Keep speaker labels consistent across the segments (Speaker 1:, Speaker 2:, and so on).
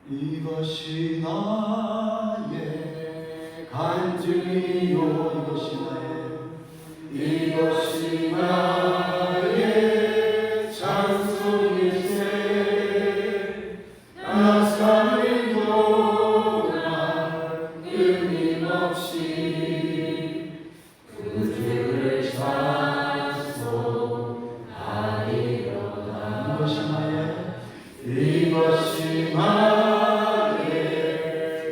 Speaker 1: 이것이 나의 간증이요 이것이 나의 찬송일세 나 사는 동안 끊임없이 그들을 찬송하리로다. 이것이 나의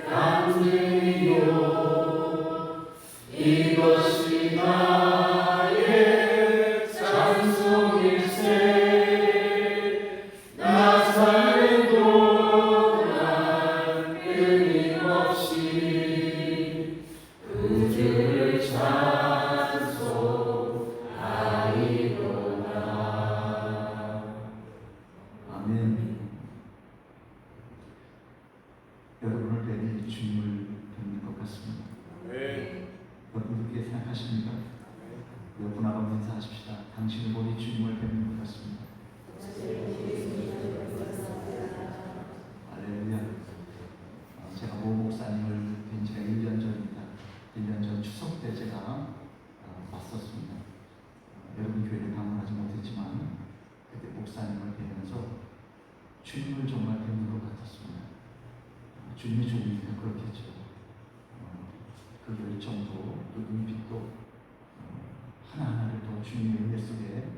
Speaker 1: 간증이요 이것이 나의 찬송일세 나 사는 동안 끊임없이 그들을 찬송하리로다. 아멘. 여러분을 뵈니 주님을 뵙는 것 같습니다. 여러분 그렇게 생각하십니까? 옆분 하고 인사하십시다. 당신을 보니 주님을 뵙는 것 같습니다. 할렐루야. 제가 모 목사님을 뵌 지가 1년 전입니다. 1년 전 추석 때 제가 왔었습니다. 여러분 교회를 방문하지 못했지만 그때 목사님을 뵈면서 주님을 정말 뵙는 것 같았습니다. 주님이 좋으니까 그렇겠죠. 그 열정도 또 눈빛도 하나하나를 더 주님의 은혜 속에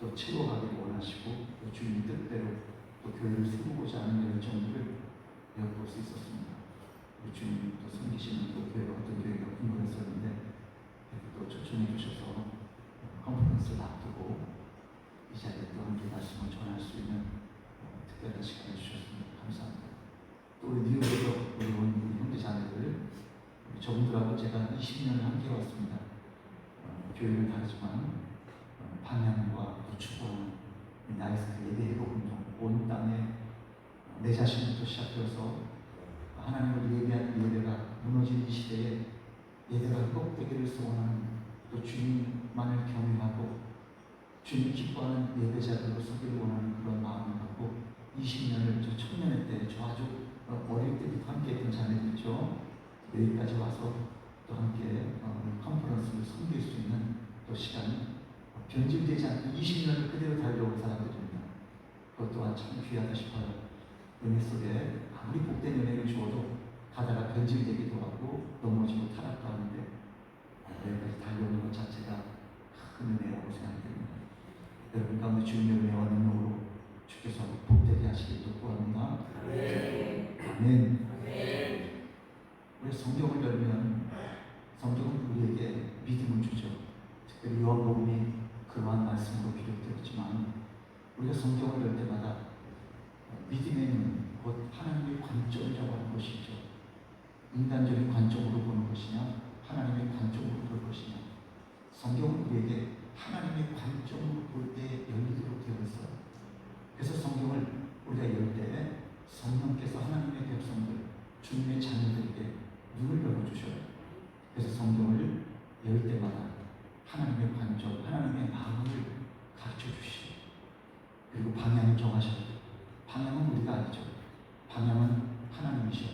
Speaker 1: 또 채워가기를 원하시고 또 주님의 뜻대로 또 교회를 세우고자 하는 열정들을 배워볼 수 있었습니다. 주님이 또 섬기시는 또 교회가 어떤 교회가 궁금했었는데 또 초청해 주셔서 컨퍼런스를 앞두고 이 자리에 또 함께 말씀을 전할 수 있는 특별한 시간을 주셨습니다. 감사합니다. 또 우리 뉴욕에서 우리 형제 자매들 저분들하고 제가 20년을 함께 왔습니다. 교회는 다르지만 방향과 추구하는 나이스 예배 회복 운동, 온 땅에 내 자신부터 시작해서 하나님을 예배하는 예배가 무너지는 이 시대에 예배가 회복되기를 소원하는 또 주님만을 경외하고 주님 기뻐하는 예배자들로 서기를 원하는 그런 마음을 갖고 20년을 저 청년회 때 저 아주 어릴 때부터 함께 했던 자매들이죠. 여기까지 와서 또 함께 컨퍼런스를 섬길 수 있는 또 시간이 변질되지 않고 20년을 그대로 달려온 사람들입니다. 그것 또한 참 귀하다 싶어요. 은혜 속에 아무리 복된 은혜를 주어도 가다가 변질되기도 하고 넘어지고 타락도 하는데 여기까지 달려오는 것 자체가 큰 은혜라고 생각됩니다. 여러분 가운데 주님의 은혜와 능력으로 주께서 복되게 하시길 기도합니다. 아멘. 우리 성경을 열면 성경은 우리에게 믿음을 주죠. 특별히 요한복음이 그러한 말씀으로 기록되었지만 우리가 성경을 열 때마다 믿음의 눈, 곧 하나님의 관점이라고 하는 것이죠. 인간적인 관점으로 보는 것이냐 하나님의 관점으로 볼 것이냐. 성경은 우리에게 하나님의 관점으로 볼 때 열리도록 되어 있어요. 그래서 성경을 우리가 열 때 성령께서 하나님의 백성들, 주님의 자녀들에게 눈을 열어주셔요. 그래서 성경을 열 때마다 하나님의 관점, 하나님의 마음을 가르쳐 주시고 그리고 방향을 정하셔요. 방향은 우리가 아니죠. 방향은 하나님이셔.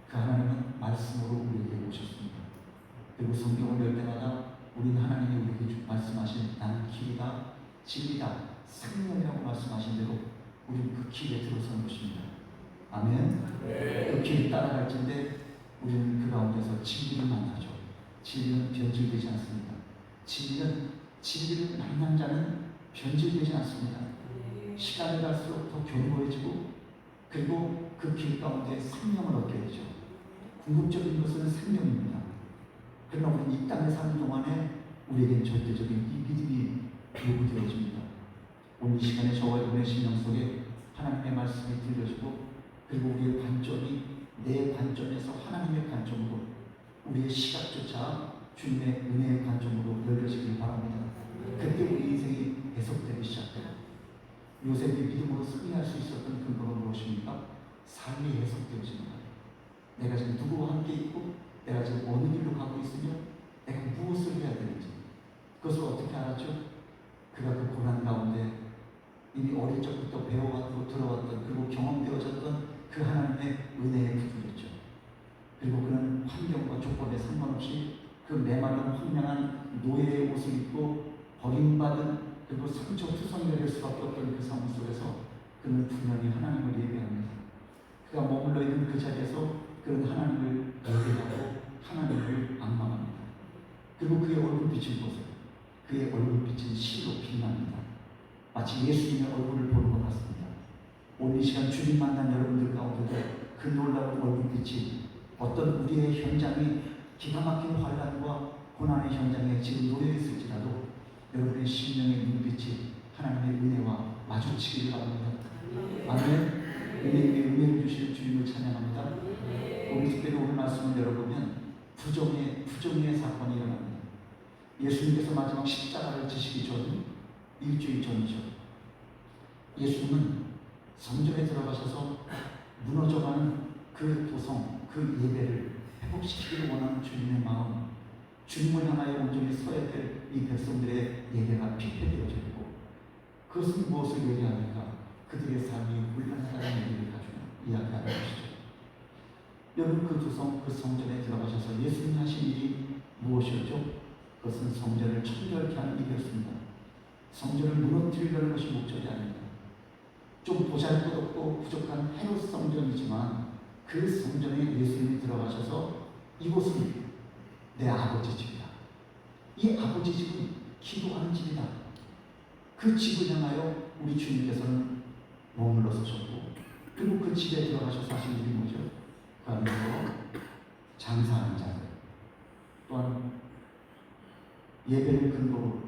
Speaker 1: 그 하나님은 말씀으로 우리에게 오셨습니다. 그리고 성경을 열 때마다 우리는 하나님이 우리에게 말씀하신 나는 길이다, 진리다, 생명이라고 말씀하신 대로 우리는 그 길에 들어선 것입니다. 아멘. 그 길을 따라갈 텐데 우리는 그 가운데서 진리를 만나죠. 진리는 변질되지 않습니다. 진리를 만난 자는 변질되지 않습니다. 시간이 갈수록 더 견고해지고 그리고 그 길 가운데 생명을 얻게 되죠. 궁극적인 것은 생명입니다. 그러나 우리는 이 땅에 사는 동안에 우리에겐 절대적인 이 믿음이 요구되어집니다. 오늘 이 시간에 저와 여러분의 심령 속에 하나님의 말씀이 들려지고 그리고 우리의 관점이 내 관점에서 하나님의 관점으로 우리의 시각조차 주님의 은혜의 관점으로 열려지길 바랍니다. 그때 우리 인생이 해석되기 시작해요. 요셉이 믿음으로 승리할 수 있었던 근거가 무엇입니까? 삶이 해석되어집니다. 내가 지금 누구와 함께 있고 내가 지금 어느 길로 가고 있으며 내가 무엇을 해야 되는지 그것을 어떻게 알았죠? 그가 그 고난 가운데 이미 어릴 적부터 배워왔고 들어왔던 그리고 경험되어졌던 그 하나님 노예의 옷을 입고 버림받은 그리고 상처투성이될 수밖에 없던 그 상황 속에서 그는 분명히 하나님을 예배합니다. 그가 머물러 있는 그 자리에서 그는 하나님을 예배하고 하나님을 앙망합니다. 그리고 그의 얼굴빛을 보세요. 그의 얼굴빛은 실로 빛납니다. 마치 예수님의 얼굴을 보는 것 같습니다. 오늘 이 시간 주님 만난 여러분들 가운데도 그 놀라운 얼굴빛이 어떤 우리의 현장이 기가 막힌 환난과 고난의 현장에 지금 놓여 있을지라도 여러분의 심령의 눈빛이 하나님의 은혜와 마주치기를 바랍니다. 아멘. 은혜를 주실 주님을 찬양합니다. 우리 특별히 오늘 말씀을 열어보면 부정의 사건이 일어납니다. 예수님께서 마지막 십자가를 지시기 전 일주일 전이죠. 예수님은 성전에 들어가셔서 무너져가는 그 도성, 그 예배를 회복시키기를 원하는 주님의 마음, 주님을 향하여 온전히 서야 될 이 백성들의 예배가 피폐되어져 있고, 그것은 무엇을 얘기합니까? 그들의 삶이 불편하다는 얘기를 가지고 이야기하는 것이죠. 여러분, 그 도성, 그 성전에 들어가셔서 예수님이 하신 일이 무엇이었죠? 그것은 성전을 청결케 하는 일이었습니다. 성전을 무너뜨리려는 것이 목적이 아닙니다. 좀 보잘것없고 부족한 헤롯 성전이지만 그 성전에 예수님이 들어가셔서 이곳은 내 아버지 집이다. 이 아버지 집은 기도하는 집이다. 그 집을 향하여 우리 주님께서는 머물러 서셨고, 그리고 그 집에 들어가셔서 하신 일이 뭐죠? 그 안에서 장사하는 자들, 또한 예배를 근거로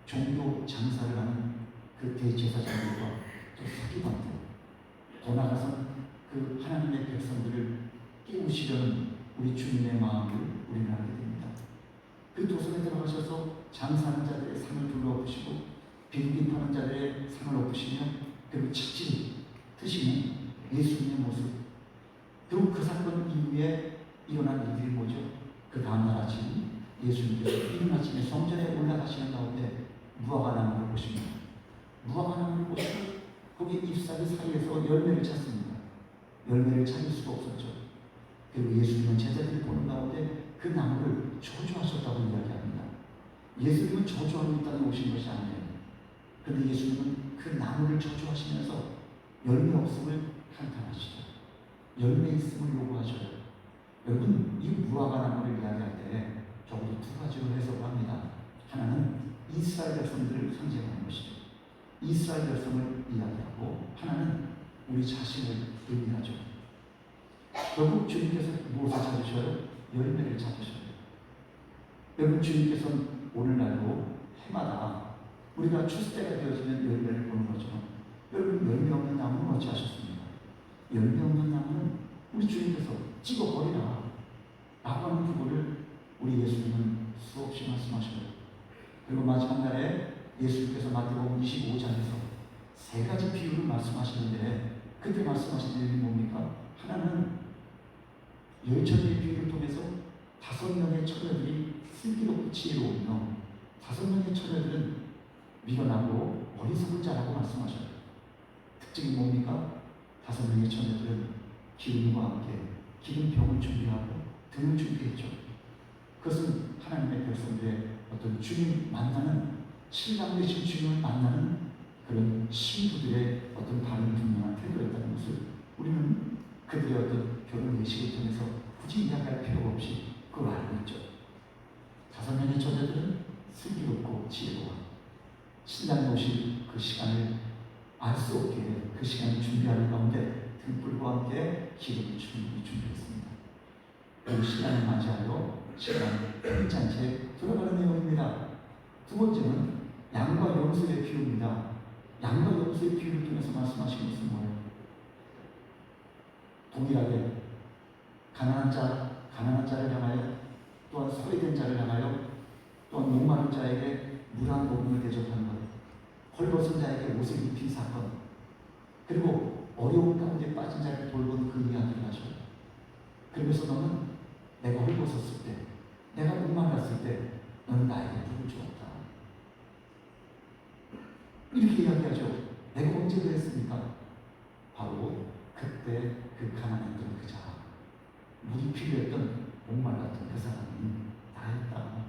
Speaker 1: 종교 장사를 하는 그 대제사장들과 또 사기반들, 더 나아가서는 그 하나님의 백성들을 깨우시려는 우리 주님의 마음을 우리는 알게 됩니다. 그 도성에 들어가셔서 장사하는 자들의 상을 둘러엎으시고 비둘기 파는 자들의 상을 엎으시며, 그리고 착지 드시는 예수님의 모습, 그리고 그 사건 이후에 일어난 일들이 뭐죠? 그 다음날 아침 예수님께서 이른 아침에 성전에 올라가시는 가운데 무화과 나무를 보십니다. 무화과 나무를 보시고 거기 잎사귀 사이에서 열매를 찾습니다. 열매를 찾을 수가 없었죠. 그리고 예수님은 제자들이 보는 가운데 그 나무를 저주하셨다고 이야기합니다. 예수님은 저주하는 이 땅에 오신 것이 아니에요. 그런데 예수님은 그 나무를 저주하시면서 열매 없음을 한탄하시죠. 열매 있음을 요구하셔요. 여러분, 이 무화과 나무를 이야기할 때 적어도 두 가지로 해석을 합니다. 하나는 이스라엘 백성들을 상징하는 것이죠. 이스라엘 백성을 이야기하고, 하나는 우리 자신을 의미하죠. 결국 주님께서 무엇을 찾으셔요? 열매를 찾으셔요. 여러분, 주님께서는 오늘날도 해마다 우리가 추수때가 되어지면 열매를 보는 거죠. 여러분, 열매 없는 나무는 어찌하셨습니까? 열매 없는 나무는 우리 주님께서 찍어버리라 라고 하는 그거를 우리 예수님은 수없이 말씀하셔요. 그리고 마지막 날에 예수님께서 마태복음 25장에서 세 가지 비유를 말씀하시는데, 그때 말씀하신 일이 뭡니까? 하나는 열처리의 비유를 통해서 5명의 처녀들이 슬기롭고 지혜로우며 5명의 처녀들은 미련하고 어리석은 자라고 말씀하셔요. 특징이 뭡니까? 5명의 처녀들은 기름과 함께 기름병을 준비하고 등을 준비했죠. 그것은 하나님의 백성들의 어떤 주님 만나는, 신랑 되신 주님을 만나는 그런 신부들의 어떤 다른 분명한 태도였다는 것을 우리는 그들의 어떤 결혼 예식을 통해서 굳이 이야기할 필요가 없이 그걸 알고 있죠. 5명의 처녀들은 슬기롭고 지혜로워 신랑이 오실 그 시간을 알 수 없게 그 시간을 준비하는 가운데 등불과 함께 기름을 준비했습니다. 그리고 신랑을 맞이하여 신랑을 편찬 채 들어가는 내용입니다. 두 번째는 양과 염소의 비유입니다. 양과 염소의 비유를 통해서 말씀하신 것은 뭐예요? 동일하게 가난한 자를 향하여, 또한 소외된 자를 향하여, 또한 목마른 자에게 물 한 모금을 대접하는 것, 헐벗은 자에게 옷을 입힌 사건, 그리고 어려운 가운데 빠진 자를 돌본 그 이야기를 하셔요. 그러면서 너는 내가 헐벗었을 때, 내가 목말랐을 때 너는 나에게 물을 주었다. 이렇게 이야기하죠. 내가 언제 그랬습니까? 바로 그때 그 가난했던 그 자, 물이 필요했던 목말랐던 그 사람이 나였다.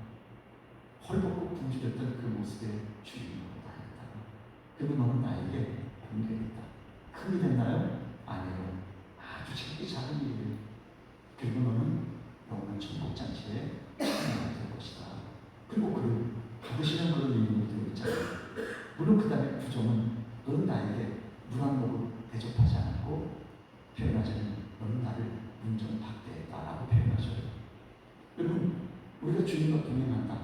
Speaker 1: 모습에 주님으로 나였다. 그리고 너는 나에게 공개했다. 큰 일이 됐나요? 아니요. 아주 작은 일이에요. 그리고 너는 영원한 천국잔치에 참여하게 될 것이다. 그리고 그를 받으시는 그런 의미로 되어 있잖아요. 물론 그 다음에 부정은 너는 나에게 물 한 모금 대접하지 않았고 표현하자면 너는 나를 문전 박대했다라고 표현하셔요. 여러분, 우리가 주님과 동행한다.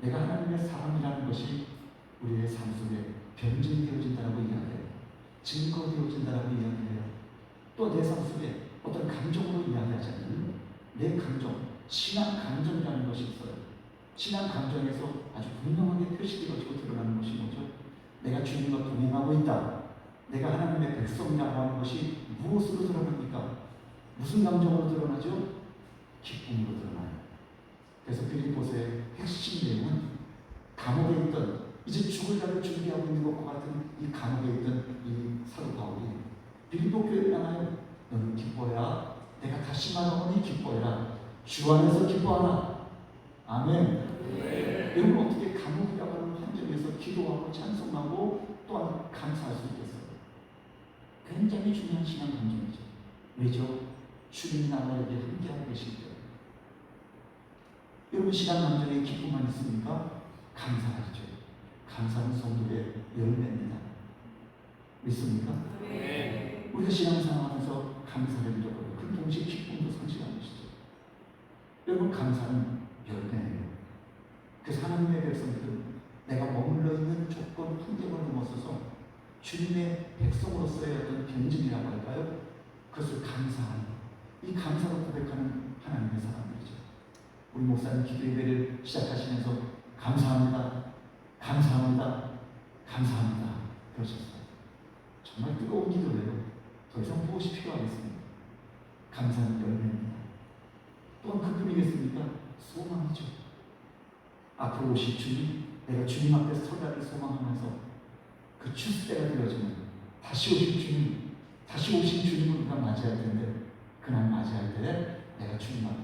Speaker 1: 내가 하나님의 사람이라는 것이 우리의 삶 속에 변증이 되어진다라고 이야기해요. 증거되어진다라고 이야기해요. 또 내 삶 속에 어떤 감정으로 이야기하자면 내 감정, 신앙 감정이라는 것이 있어요. 신앙 감정에서 아주 분명하게 표시되어지고 드러나는 것이 뭐죠? 내가 주님과 동행하고 있다. 내가 하나님의 백성이라고 하는 것이 무엇으로 드러납니까? 무슨 감정으로 드러나죠? 기쁨으로 드러나요. 그래서 빌립보서의 핵심 내용은 감옥에 있던, 이제 죽을 날을 준비하고 있는 것과 같은 이 감옥에 있던 이 사도 바울이 빌립보 교회를 향하여 너는 기뻐해라. 내가 다시 말하오니 기뻐해라. 주 안에서 기뻐하라. 아멘. 네. 여러분, 어떻게 감옥이라고 하는 환경에서 기도하고 찬송하고 또한 감사할 수 있겠어요? 굉장히 중요한 신앙 감정이죠. 왜죠? 주님이 나와에게 함께하고 계실 때. 여러분, 신앙 감정에 기쁨만 있습니까? 감사하죠. 감사는 성도의 열매입니다. 믿습니까? 네. 우리가 신앙생활하면서 감사를 잃어버려요. 그 동시에 기쁨도 상실하는 것이죠. 여러분, 감사는 열매예요. 그래서 하나님의 백성들은 내가 머물러 있는 조건, 환경을 넘어서서 주님의 백성으로서의 어떤 변증이라고 할까요? 그것을 감사하는, 이 감사로 고백하는 하나님의 사람들이죠. 우리 목사님 기도 예배를 시작하시면서 감사합니다, 감사합니다, 감사합니다 그러셨어요. 정말 뜨거운 기도예요. 더 이상 무엇이 필요하겠습니까? 감사는 열매입니다. 또한 그 꿈이겠습니까? 소망이죠. 앞으로 오실 주님, 내가 주님 앞에 서다를 소망하면서 그 추수때가 되어지면 다시 오실 주님, 다시 오신 주님을 우리가 맞이할 텐데, 그날 맞이할 때 내가 주님 앞에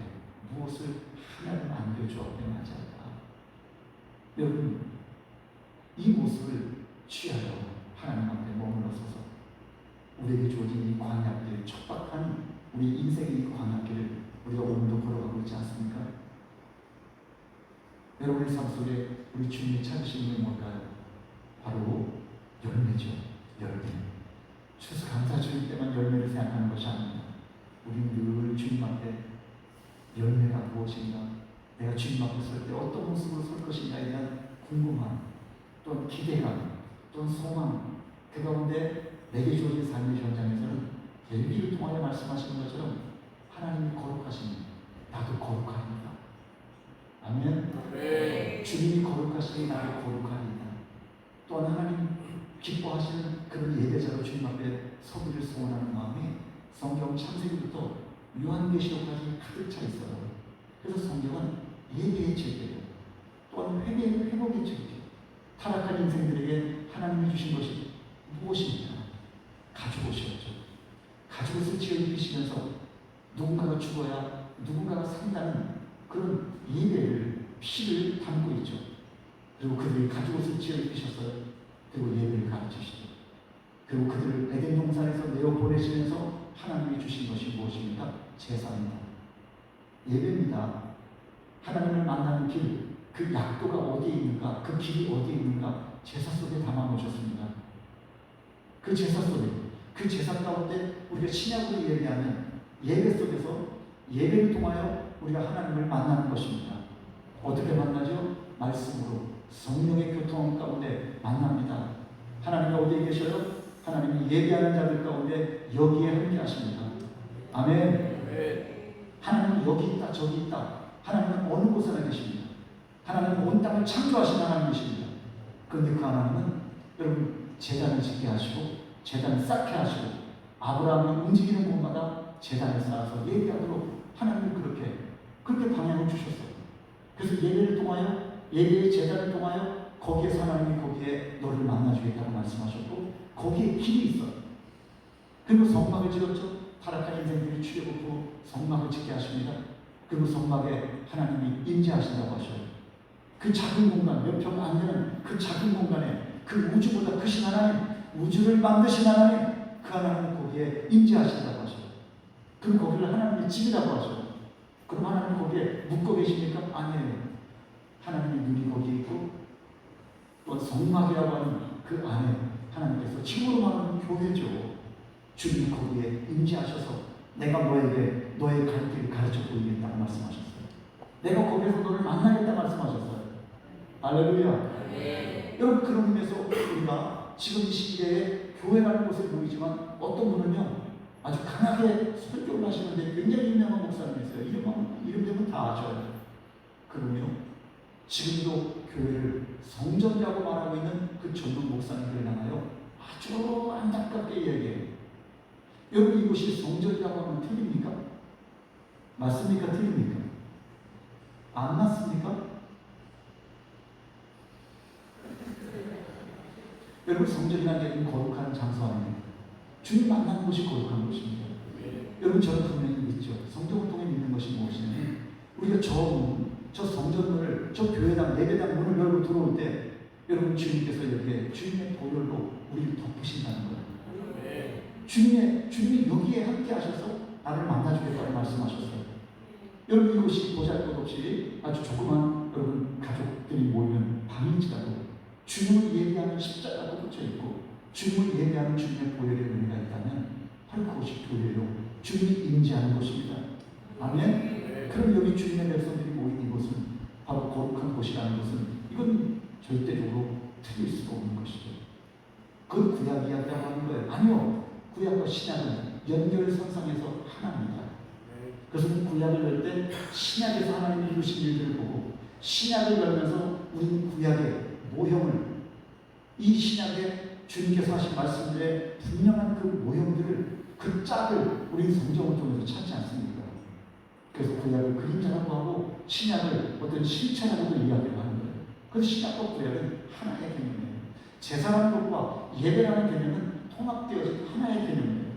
Speaker 1: 무엇을 하나를 안겨주 앞에 맞이할까? 여러분, 이 모습을 취하여 하나님 앞에 머물러 서서 우리에게 주어진 이 광야길, 척박한 우리 인생의 이 광야길을 우리가 오늘도 걸어가고 있지 않습니까? 여러분의 삶 속에 우리 주님이 찾으신 게 뭘까요? 바로 열매죠. 열매. 추수 감사주일 때만 열매를 생각하는 것이 아닙니다. 우리는 늘 주님 앞에 열매가 무엇인가, 내가 주님 앞에 설 때 어떤 모습으로 설 것인가에 대한 궁금함, 또는 기대감, 또는 소망, 그 가운데 내게 주어진 삶의 현장에서는 예비를 통하여 말씀하시는 것처럼 하나님이 거룩하시니 나도 거룩합니다. 아멘. 네. 주님이 거룩하시니 나도 거룩합니다. 또한 하나님 기뻐하시는 그런 예배자로 주님 앞에 서기를 소원하는 마음이 성경 창세기부터 요한계시록까지 가득 차 있어요. 그래서 성경은 예배의 책이에요. 또한 회복의 책이죠. 타락한 인생들에게 하나님이 주신 것이 무엇입니까? 가죽옷이었죠. 가죽옷을 지어 입히시면서 누군가가 죽어야 누군가가 산다는 그런 예배를, 피를 담고 있죠. 그리고 그들이 가죽옷을 지어 입히셨어요. 그리고 예배를 가르치시죠. 그리고 그들을 에덴 동산에서 내어 보내시면서 하나님이 주신 것이 무엇입니까? 제사입니다. 예배입니다. 하나님을 만나는 길, 그 약도가 어디에 있는가, 그 길이 어디에 있는가, 제사 속에 담아놓으셨습니다. 그 제사 속에, 그 제사 가운데 우리가 신약으로 예배하는 예배 속에서 예배를 통하여 우리가 하나님을 만나는 것입니다. 어떻게 만나죠? 말씀으로, 성령의 교통 가운데 만납니다. 하나님이 어디에 계셔요? 하나님이 예배하는 자들 가운데 여기에 함께 하십니다. 아멘. 하나님은 여기 있다, 저기 있다. 하나님은 어느 곳에나 계십니다. 하나님은 온 땅을 창조하신 하나님이십니다. 그런데 그 하나님은 여러분 제단을 짓게 하시고 제단을 쌓게 하시고 아브라함이 움직이는 곳마다 제단을 쌓아서 예배하도록 하나님은 그렇게 방향을 주셨어요. 그래서 예배를 통하여, 예배의 제단을 통하여 거기에서 하나님이 거기에 너를 만나주겠다고 말씀하셨고 거기에 길이 있어요. 그리고 성막을 지었죠. 타락한 인생들이 출애굽고 성막을 짓게 하십니다. 그리고 성막에 하나님이 임재하신다고 하셔요. 그 작은 공간, 몇 평 안 되는 그 작은 공간에 그 우주보다 크신 하나님, 우주를 만드신 하나님, 그 하나님은 거기에 임재하신다고 하셔요. 그럼 거기를 하나님의 집이라고 하셔요. 그럼 하나님 거기에 묵고 계십니까? 아니에요. 하나님의 눈이 거기에 있고 또 성막이라고 하는 그 안에 하나님께서 지금으로 말하는 교회죠. 주님이 거기에 임재하셔서 내가 너에게 너의 갈 길을 가르쳐 보이겠다고 말씀하셨어요. 내가 거기에서 너를 만나겠다 말씀하셨어요. 할렐루야. 여러분, 그런 의미에서 우리가 지금 이 시기에 교회라는 곳에 보이지만 어떤 분은요 아주 강하게 설교를 하시는데 굉장히 유명한 목사님이 있어요. 이름 되면 다 아셔요. 그러면요 지금도 교회를 성전이라고 말하고 있는 그 전문 목사님들을 향하여 아주 안타깝게 이야기해요. 여러분, 이곳이 성전이라고 하면 틀립니까? 맞습니까? 틀립니까? 안 맞습니까? 여러분, 성전이라는 게 거룩한 장소 아니에요. 주님 만나는 곳이 거룩한 곳입니다. 여러분, 저는 분명히 믿죠. 성경을 통해 믿는 것이 무엇이냐면 우리가 저 성전문을, 저 교회당, 예배당 문을 열고 들어올 때 여러분, 주님께서 이렇게 주님의 보혈로 우리를 덮으신다는 거예요. 주님이 여기에 함께 하셔서 나를 만나주겠다고 말씀하셨어요. 여러분, 이곳이 보잘것없이 아주 조그만 여러분 가족들이 모이는 방인지라도 주님을 예배하는 십자가가 붙여있고 주님을 예배하는 주님의 보혈의 은혜가 있다면 바로 그것이 교회로 주님이 임재하는 곳입니다. 아멘. 그럼 여기 주님의 백성들이 모인 이곳은 바로 거룩한 곳이라는 것은 이건 절대적으로 틀릴 수가 없는 것이죠. 그 구약 이야기라고 하는 거예요. 아니요. 구약과 신약은 연결선상에서 하나입니다. 그래서 구약을 열 때 신약에서 하나님이 이루신 일들을 보고 신약을 열면서 우리는 구약의 모형을, 이 신약에 주님께서 하신 말씀들의 분명한 그 모형들을, 그 짝을 우리 성경을 통해서 찾지 않습니까? 그래서 구약을 그림자라고 하고 신약을 어떤 실체라고도 이야기를 하는 거예요. 그래서 신약과 구약은 하나의 개념이에요. 제사라는 것과 예배라는 개념은 통합되어진 하나의 개념이에요.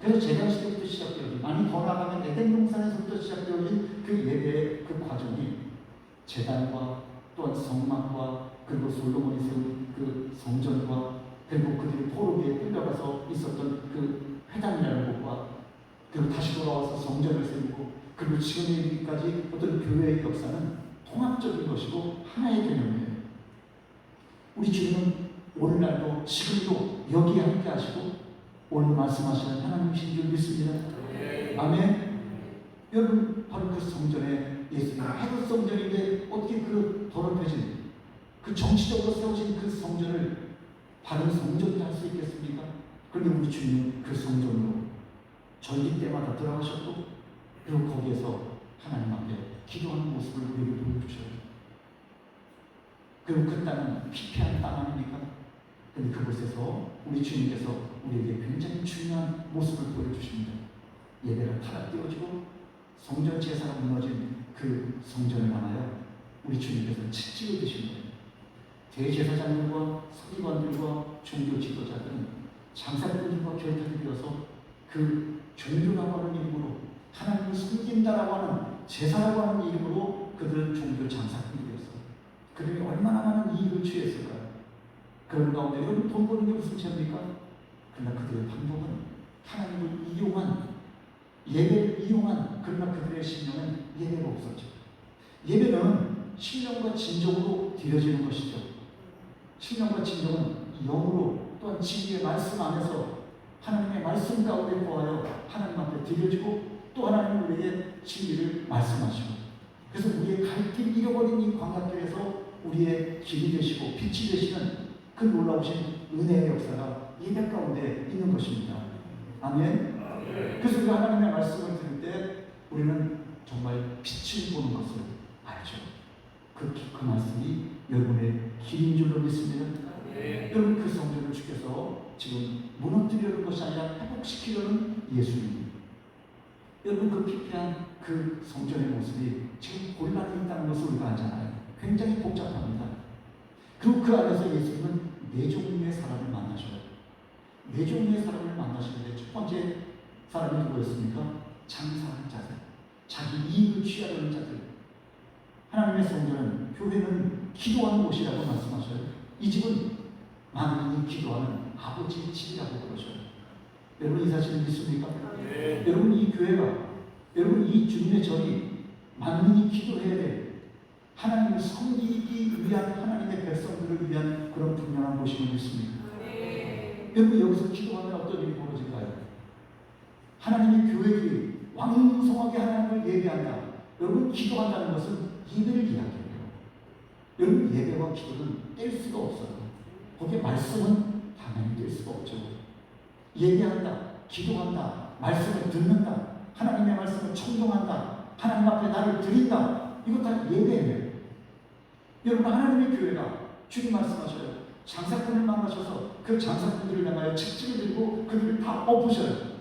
Speaker 1: 그래서 제사시대부터 시작되어진, 아니 더 나아가면 에덴 동산에서부터 시작되어진 그 예배의 그 과정이 제단과 또한 성막과 그리고 솔로몬이 세운 그 성전과 그리고 그들이 포로기에 끌려가서 있었던 그 회당이라는 곳과 그리고 다시 돌아와서 성전을 세우고 그리고 지금에 이르기까지 어떤 교회의 역사는 통합적인 것이고 하나의 개념이에요. 우리 주님은 오늘날도 지금도 여기에 함께 하시고 오늘 말씀하시는 하나님이신 줄 믿습니다. 아멘. 여러분, 바로 그 성전에 예수님 헤롯 성전인데 어떻게 그 더럽혀진 그 정치적으로 세워진 그 성전을 다른 성전이 할 수 있겠습니까? 그런데 우리 주님은 그 성전으로 절기 때마다 들어가셨고 그리고 거기에서 하나님 앞에 기도하는 모습을 우리에게 보여주셔요. 그리고 그 땅은 피폐한 땅 아닙니까? 그런데 그곳에서 우리 주님께서 우리에게 굉장히 중요한 모습을 보여주십니다. 예배가 타락되어지고 성전 제사가 무너진 그 성전을 향하여 우리 주님께서 채찍을 드신 거예요. 대제사장들과 서기관들과 종교 지도자들은 장사꾼들과 결탁이 되어서 그 종교라고 하는 이름으로 하나님을 섬긴다라고 하는 제사라고 하는 이름으로 그들은 종교 장사꾼이 되었어요. 그들이 얼마나 많은 이익을 취했을까요? 그런 가운데 여러분, 돈 버는 게 무슨 죄입니까? 그러나 그들의 방법은 하나님을 이용한, 예배를 이용한, 그러나 그들의 심령은 예배가 없었죠. 예배는 신령과 진정으로 드려지는 것이죠. 신령과 진정은 영으로 또한 진리의 말씀 안에서 하나님의 말씀 가운데 거하여 하나님 앞에 드려지고 또 하나님은 우리에게 진리를 말씀하시고 그래서 우리의 갈 길 잃어버린 이 광야길에서 우리의 길이 되시고 빛이 되시는 그 놀라우신 은혜의 역사가 예배 가운데 있는 것입니다. 아멘. 그래서 우리가 하나님의 말씀을 들을 때 우리는 정말 빛을 보는 것을 알죠. 그 말씀이 여러분의 길인 줄로 믿습니다. 여러분, 그 성전을 주께서 지금 무너뜨리려는 것이 아니라 회복시키려는 예수님. 여러분, 그 피폐한 그 성전의 모습이 지금 곤란히 있다는 것을 우리가 알잖아요. 굉장히 복잡합니다. 그리고 그 안에서 예수님은 네 종류의 사람을 만나셔요. 네 종류의 사람을 만나시는데 첫 번째 사람이 누구였습니까? 장사하는 자들, 자기 이익을 취하려는 자들. 하나님의 성전은, 교회는 기도하는 곳이라고 말씀하셔요. 이 집은 만민이 기도하는 아버지의 집이라고 그러셔요. 여러분 이 사실을 믿습니까?
Speaker 2: 네.
Speaker 1: 여러분 이 교회가, 여러분 이 주님의 절이 만민이 기도해야 될, 하나님을 섬기기 위한, 하나님의 백성들을 위한 그런 분명한 곳임을 믿습니다.
Speaker 2: 네.
Speaker 1: 여러분 여기서 기도하면 어떤 일이 벌어질까요? 하나님의 교회들이 왕성하게 하나님을 예배한다. 여러분 기도한다는 것은 예배를 이야기해요. 여러분 예배와 기도는 뗄 수가 없어요. 거기에 말씀은 당연히 뗄 수가 없죠. 예배한다, 기도한다, 말씀을 듣는다, 하나님의 말씀을 청종한다, 하나님 앞에 나를 드린다. 이거 다 예배예요. 여러분 하나님의 교회가, 주님 말씀하셔요. 장사꾼을 만나셔서 그 장사꾼들을 향하여 책찍을 들고 그들을 다 엎으셔요.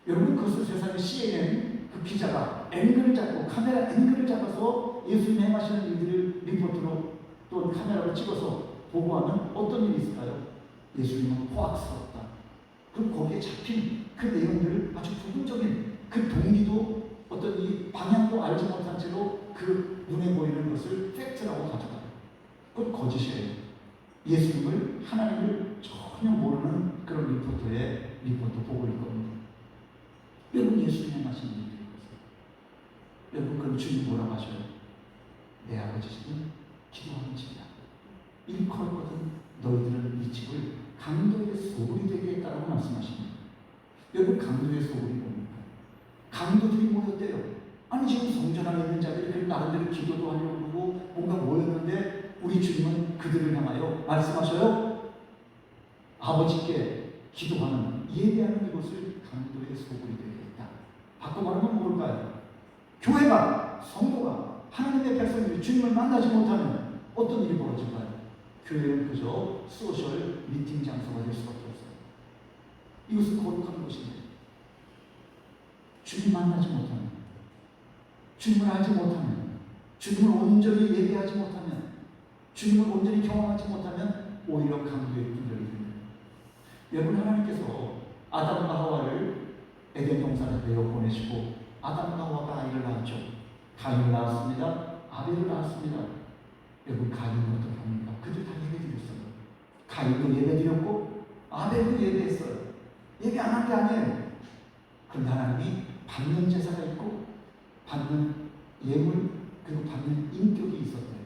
Speaker 1: 여러분 그것을 세상의 CNN 그 기자가 앵글을 잡고, 카메라 앵글을 잡아서 예수님 행하시는 일들을 리포트로 또 카메라로 찍어서 보고하면 어떤 일이 있을까요? 예수님은 호악스럽다. 그럼 거기에 잡힌 그 내용들을 아주 부분적인 그 동기도, 어떤 이 방향도 알지 못한 채로 그 눈에 보이는 것을 팩트라고 가져가요. 그건 거짓이에요. 예수님을, 하나님을 전혀 모르는 그런 리포터의 리포터 보고일 겁니다. 여러분 예수님 하신 일이 있어요. 여러분 그럼 주님 뭐라고 하셔요? 내 아버지 집은 기도하는 집이다. 일컬거든 너희들은 이 집을 강도의 소굴이 되게 했다라고 말씀하십니다. 여러분 강도의 소굴이 뭡니까? 강도들이 모였대요. 아니 지금 성전 안에 있는 자들이 나름대로 기도도 하려고 그러고 뭔가 모였는데 우리 주님은 그들을 향하여 말씀하셔요. 아버지께 기도하는, 예배하는 이곳을 강도의 소굴이 되게 했다. 바꿔 말하면 뭘까요? 교회가, 성도가, 하나님의 백성들이 주님을 만나지 못하면 어떤 일이 벌어질까요? 교회는 그저 소셜 미팅 장소가 될 수밖에 없어요. 이것은 거룩한 것인데, 주님 만나지 못하면, 주님을 알지 못하면, 주님을 온전히 예배하지 못하면, 주님을 온전히 경험하지 못하면 오히려 강도의 분별이 됩니다. 여러분 하나님께서 아담과 하와를 에덴 동산에 내어 보내시고 아담과 하와가 아이를 낳았죠. 가인을 낳았습니다. 아벨을 낳았습니다. 여러분 가인은 어떻게 합니까? 그들 다 예배드렸어요. 가인도 예배드렸고 아벨도 예배했어요. 예배 안 한 게 아니에요. 그런데 하나님이 받는 제사가 있고 받는 예물, 그리고 받는 인격이 있었대요.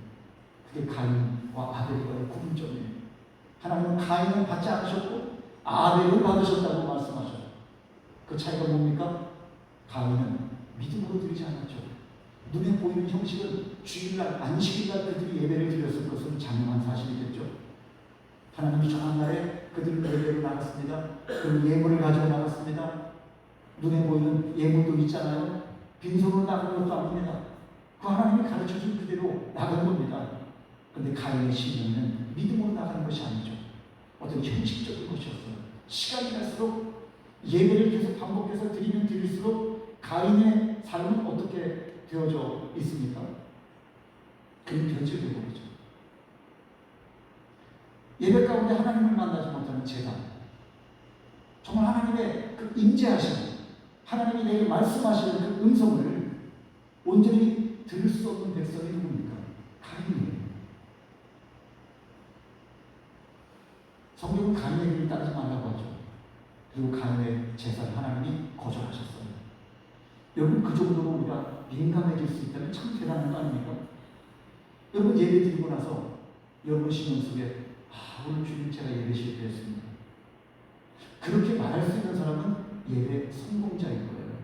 Speaker 1: 그게 가인과 아벨과의 구분점이에요. 하나님은 가인은 받지 않으셨고 아벨을 받으셨다고 말씀하셔요. 그 차이가 뭡니까? 가인은 믿음으로 드리지 않았죠. 눈에 보이는 형식은 주일날, 안식일날 그들이 예배를 드렸을 것은 장명한 사실이겠죠. 하나님이 정한 날에 그들은 예배를 나갔습니다. 그 예물을 가지고 나갔습니다. 눈에 보이는 예물도 있잖아요. 빈손으로 나가는 것도 아닙니다. 그 하나님이 가르쳐준 그대로 나간 겁니다. 그런데 가인의 신앙은 믿음으로 나가는 것이 아니죠. 어떤 형식적인 것이었어요. 시간이 갈수록 예배를 계속 반복해서 드리면 드릴수록 가인의 삶은 어떻게 되어져 있습니까? 그는 변질되고 있죠. 예배 가운데 하나님을 만나지 못하는 제단, 정말 하나님의 그 임재하심, 하나님이 내게 말씀하시는 그 음성을 온전히 들을 수 없는 백성이 누굽니까? 가인이에요. 성경은 가인의 길을 따르지 말라고 하죠. 그리고 가인의 제사를 하나님이 거절하셨어요. 여러분 그 정도로 우리가 민감해질 수 있다면 참 대단한 거 아닙니까? 여러분 예배 드리고 나서 여러분 신경 속에 오늘 주님 제가 예배 실패했습니다. 그렇게 말할 수 있는 사람은 예배 성공자일 거예요.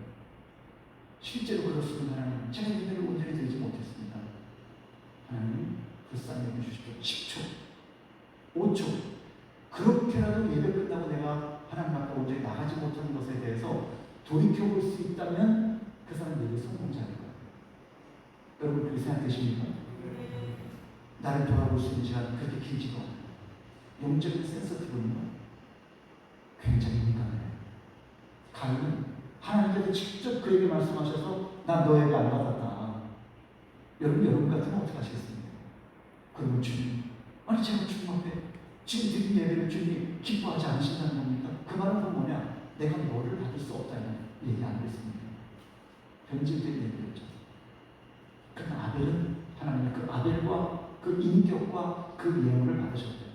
Speaker 1: 실제로 그렇습니다. 하나님 제가 예배를 온전히 드리지 못했습니다. 하나님 불쌍히 여겨주십시오. 10초 5초 그렇게라도 예배 끝나고 내가 하나님 앞에 온전히 나가지 못한 것에 대해서 돌이켜볼 수 있다면 그 사람 예배 성공자일 거예요. 여러분 그렇게 생각되십니까? 나를 돌아볼 수 있는 시간 그렇게 길지도 않아요. 영적인 센서티브는 굉장히 민감해요. 가인은 하나님께서 직접 그에게 말씀하셔서 난 너 예배 안 받았다. 여러분 같으면 어떻게 하시겠습니까? 그러면 주님, 아니 제가 주님 앞에 지금 드린 예배를 주님이 기뻐하지 않으신다는 겁니까? 그 말은 뭐냐? 내가 너를 받을 수 없다는 얘기 안 됐습니다. 변질된 얘기였죠. 그러나 아벨은 하나님 인격과 그 예물을 받으셨대요.